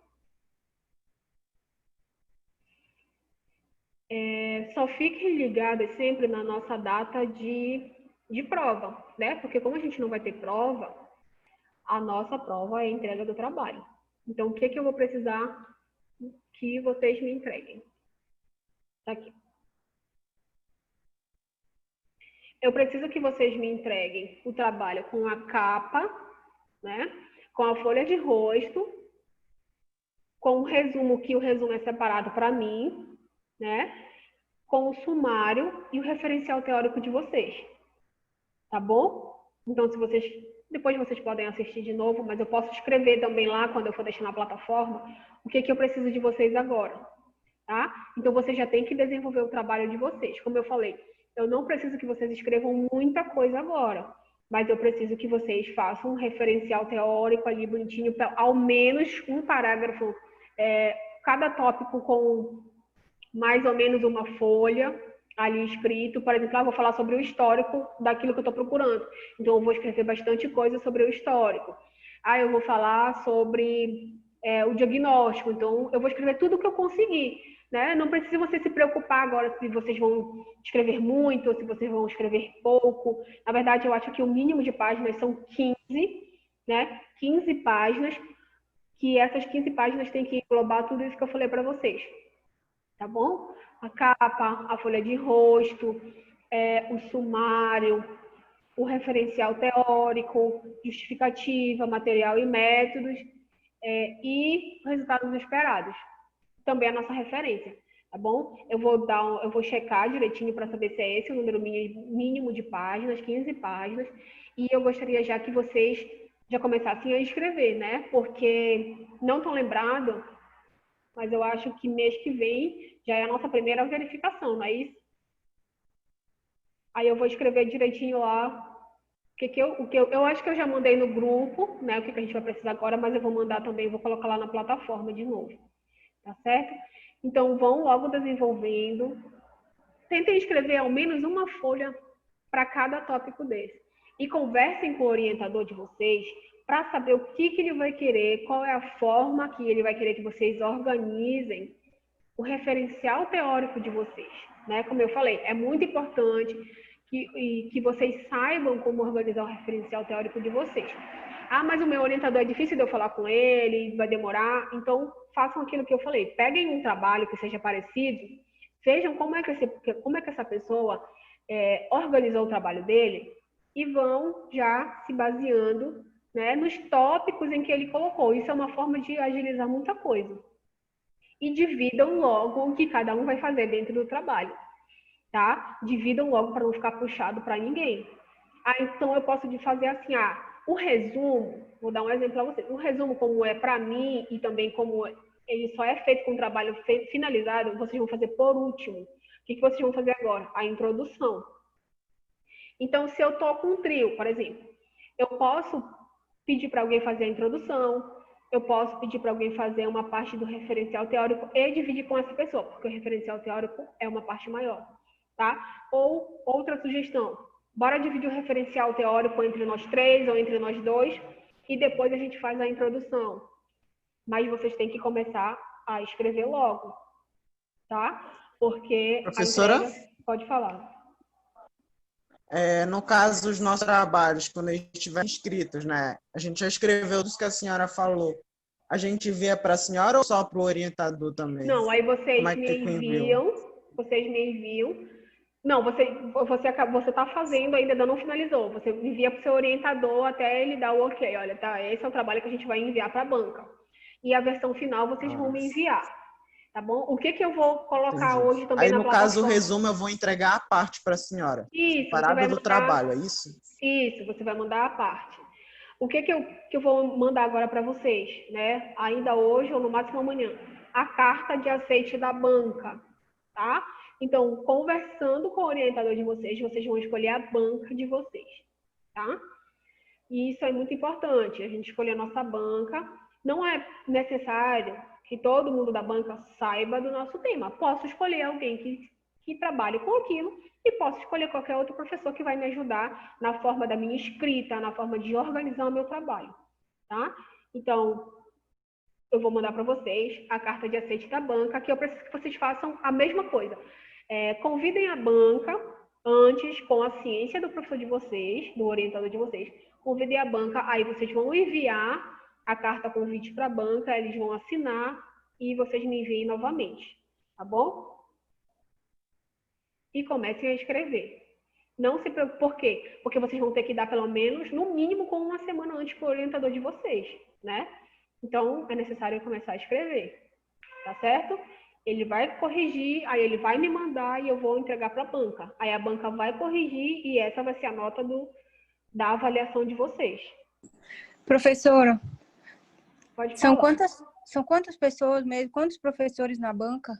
Só fiquem ligados sempre na nossa data de prova, né? Porque como a gente não vai ter prova, a nossa prova é a entrega do trabalho. Então, o que eu vou precisar que vocês me entreguem? Tá aqui. Eu preciso que vocês me entreguem o trabalho com a capa, né? Com a folha de rosto, com o resumo, que o resumo é separado para mim, né? Com o sumário e o referencial teórico de vocês. Tá bom? Então, depois vocês podem assistir de novo, mas eu posso escrever também lá, quando eu for deixar na plataforma, o que eu preciso de vocês agora, tá? Então, vocês já têm que desenvolver o trabalho de vocês. Como eu falei, eu não preciso que vocês escrevam muita coisa agora, mas eu preciso que vocês façam um referencial teórico ali bonitinho, ao menos um parágrafo, cada tópico com mais ou menos uma folha ali escrito. Por exemplo, eu vou falar sobre o histórico daquilo que eu estou procurando. Então, eu vou escrever bastante coisa sobre o histórico. Eu vou falar sobre o diagnóstico. Então, eu vou escrever tudo que eu conseguir. Né? Não precisa você se preocupar agora se vocês vão escrever muito ou se vocês vão escrever pouco. Na verdade, eu acho que o mínimo de páginas são 15, né? 15 páginas, que essas 15 páginas têm que englobar tudo isso que eu falei para vocês. Tá bom? A capa, a folha de rosto, o sumário, o referencial teórico, justificativa, material e métodos, e resultados esperados. Também a nossa referência, tá bom? Eu vou checar direitinho para saber se é esse o número mínimo de páginas, 15 páginas, e eu gostaria já que vocês já começassem a escrever, né? Porque não estão lembrados, mas eu acho que mês que vem já é a nossa primeira verificação, não é isso? Aí eu vou escrever direitinho lá eu acho que eu já mandei no grupo, né? O que a gente vai precisar agora, mas eu vou mandar também, vou colocar lá na plataforma de novo, tá certo? Então, vão logo desenvolvendo. Tentem escrever ao menos uma folha para cada tópico desse. E conversem com o orientador de vocês para saber o que ele vai querer, qual é a forma que ele vai querer que vocês organizem o referencial teórico de vocês, né? Como eu falei, é muito importante que vocês saibam como organizar o referencial teórico de vocês. Mas o meu orientador é difícil de eu falar com ele, vai demorar. Então, façam aquilo que eu falei. Peguem um trabalho que seja parecido, vejam como é que essa pessoa organizou o trabalho dele e vão já se baseando, né, nos tópicos em que ele colocou. Isso é uma forma de agilizar muita coisa. e dividam logo o que cada um vai fazer dentro do trabalho, tá? Dividam logo para não ficar puxado para ninguém. Então eu posso fazer assim, o resumo, vou dar um exemplo para vocês. O resumo, como é para mim e também como ele só é feito com o trabalho finalizado, vocês vão fazer por último. O que vocês vão fazer agora? A introdução. Então, se eu estou com um trio, por exemplo, eu posso pedir para alguém fazer a introdução, eu posso pedir para alguém fazer uma parte do referencial teórico e dividir com essa pessoa, porque o referencial teórico é uma parte maior, tá? Ou outra sugestão, bora dividir o referencial teórico entre nós três ou entre nós dois e depois a gente faz a introdução. Mas vocês têm que começar a escrever logo, tá? Porque Professora? a entrega... Pode falar. No caso dos nossos trabalhos, quando eles estiverem inscritos, né? A gente já escreveu tudo que a senhora falou. A gente envia para a senhora ou só para o orientador também? Não, aí vocês Como é que me enviam. Não, você está fazendo, ainda não finalizou. Você envia para o seu orientador até ele dar o ok. Olha, tá, esse é o trabalho que a gente vai enviar para a banca. E a versão final vocês vão me enviar. Tá bom? O que eu vou colocar Entendi. hoje também Aí, na no plataforma? caso, o resumo eu vou entregar a parte para a senhora. Isso, você Separado vai do mandar... trabalho, é isso? Isso, você vai mandar a parte. O que eu vou mandar agora para vocês, né? Ainda hoje ou no máximo amanhã. A carta de aceite da banca, tá? Então, conversando com o orientador de vocês, vocês vão escolher a banca de vocês, tá? E isso é muito importante, a gente escolher a nossa banca. Não é necessário que todo mundo da banca saiba do nosso tema. Posso escolher alguém que trabalhe com aquilo e posso escolher qualquer outro professor que vai me ajudar na forma da minha escrita, na forma de organizar o meu trabalho, tá? Então, eu vou mandar para vocês a carta de aceite da banca, que eu preciso que vocês façam a mesma coisa. Convidem a banca antes, com a ciência do professor de vocês, do orientador de vocês. Convidem a banca, aí vocês vão enviar a carta convite para a banca, eles vão assinar e vocês me enviem novamente, tá bom? E comecem a escrever. Não se preocupe, por quê? Porque vocês vão ter que dar pelo menos, no mínimo, com uma semana antes para o orientador de vocês, né? Então, é necessário começar a escrever, tá certo? Ele vai corrigir, aí ele vai me mandar e eu vou entregar para a banca. Aí a banca vai corrigir e essa vai ser a nota da avaliação de vocês. Professora, Pode falar. São quantas pessoas mesmo? Quantos professores na banca?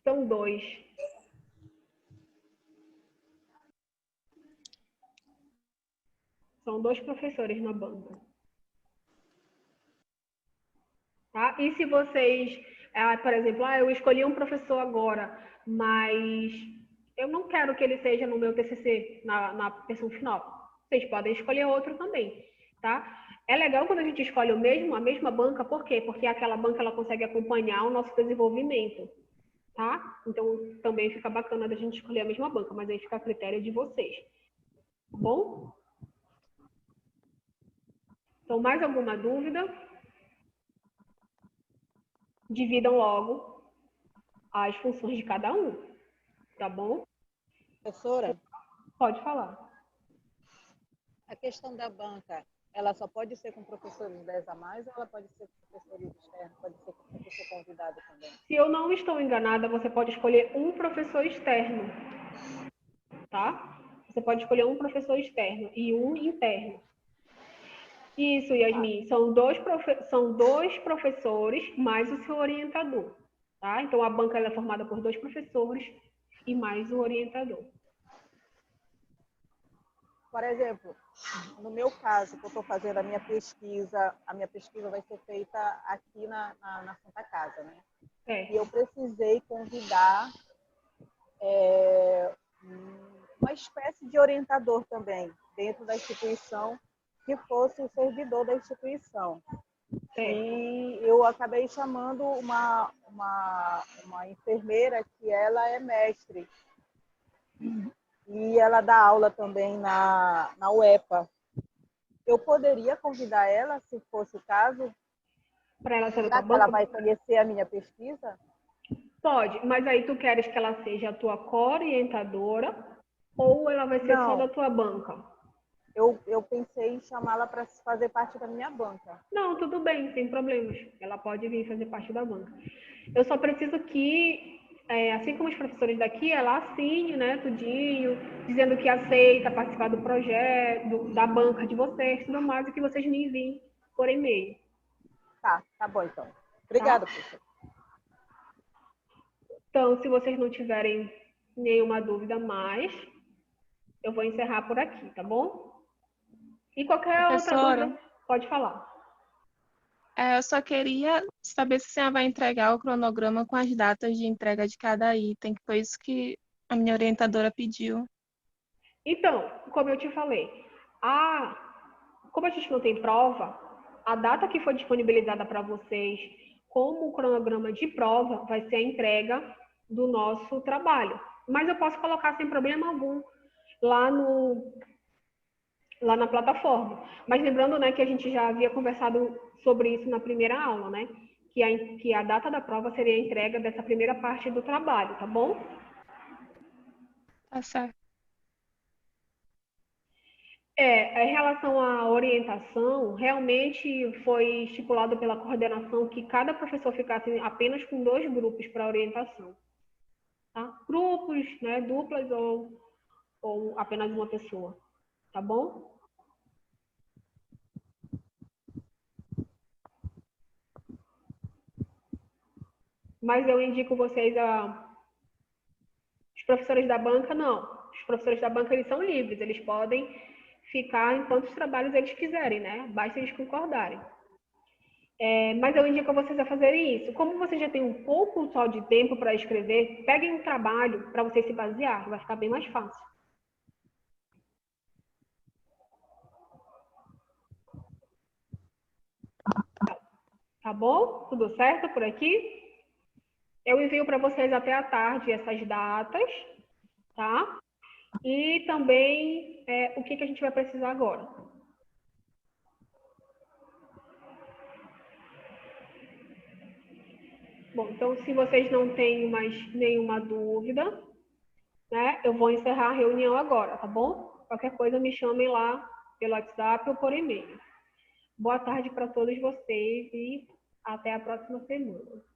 São 2. São 2 professores na banca. Tá? E se vocês, por exemplo, eu escolhi um professor agora, mas eu não quero que ele seja no meu TCC, na versão final. Vocês podem escolher outro também, tá? É legal quando a gente escolhe a mesma banca, por quê? Porque aquela banca ela consegue acompanhar o nosso desenvolvimento, tá? Então, também fica bacana da gente escolher a mesma banca, mas aí fica a critério de vocês. Tá bom? Então, mais alguma dúvida? Dividam logo as funções de cada um, tá bom? Professora, Pode falar. a questão da banca, ela só pode ser com professores 10 a mais ou ela pode ser com professores externos, pode ser com professor convidado também? Se eu não estou enganada, você pode escolher um professor externo, tá? Você pode escolher um professor externo e um interno. Isso, Yasmin, são dois professores mais o seu orientador, tá? Então, a banca ela é formada por 2 professores e mais o orientador. Por exemplo, no meu caso, que eu estou fazendo a minha pesquisa vai ser feita aqui na Santa Casa, né? E eu precisei convidar uma espécie de orientador também, dentro da instituição, que fosse o servidor da instituição. E eu acabei chamando uma enfermeira que ela é mestre. E ela dá aula também na UEPA. Eu poderia convidar ela, se fosse o caso? Para ela ser da tua Será que banca? ela vai conhecer a minha pesquisa? Pode, mas aí tu queres que ela seja a tua co-orientadora ou ela vai ser só da tua banca? Eu pensei em chamá-la para fazer parte da minha banca. Não, tudo bem, sem problemas. Ela pode vir fazer parte da banca. Eu só preciso que, assim como os professores daqui, ela assine, né, tudinho, dizendo que aceita participar do projeto, da banca de vocês, tudo mais, e que vocês me enviem por e-mail. Tá bom, então. Obrigada, professor. Então, se vocês não tiverem nenhuma dúvida mais, eu vou encerrar por aqui, tá bom? E qualquer outra dúvida, pode falar. Eu só queria saber se a senhora vai entregar o cronograma com as datas de entrega de cada item, que foi isso que a minha orientadora pediu. Então, como eu te falei, como a gente não tem prova, a data que foi disponibilizada para vocês como cronograma de prova vai ser a entrega do nosso trabalho. Mas eu posso colocar sem problema algum lá na plataforma. Mas lembrando, né, que a gente já havia conversado sobre isso na primeira aula, né? Que a data da prova seria a entrega dessa primeira parte do trabalho, tá bom? Tá certo. Em relação à orientação, realmente foi estipulado pela coordenação que cada professor ficasse apenas com 2 grupos para orientação. Tá? Grupos, né, duplas ou apenas uma pessoa. Tá bom? Mas eu indico vocês os professores da banca, não. Os professores da banca, eles são livres, eles podem ficar em quantos trabalhos eles quiserem, né? Basta eles concordarem. Mas eu indico a vocês a fazerem isso. Como vocês já têm um pouco só de tempo para escrever, peguem um trabalho para vocês se basear, vai ficar bem mais fácil. Tá bom? Tudo certo por aqui? Eu envio para vocês até a tarde essas datas, tá? E também o que a gente vai precisar agora. Bom, então, se vocês não têm mais nenhuma dúvida, né, eu vou encerrar a reunião agora, tá bom? Qualquer coisa, me chamem lá pelo WhatsApp ou por e-mail. Boa tarde para todos vocês e até a próxima semana.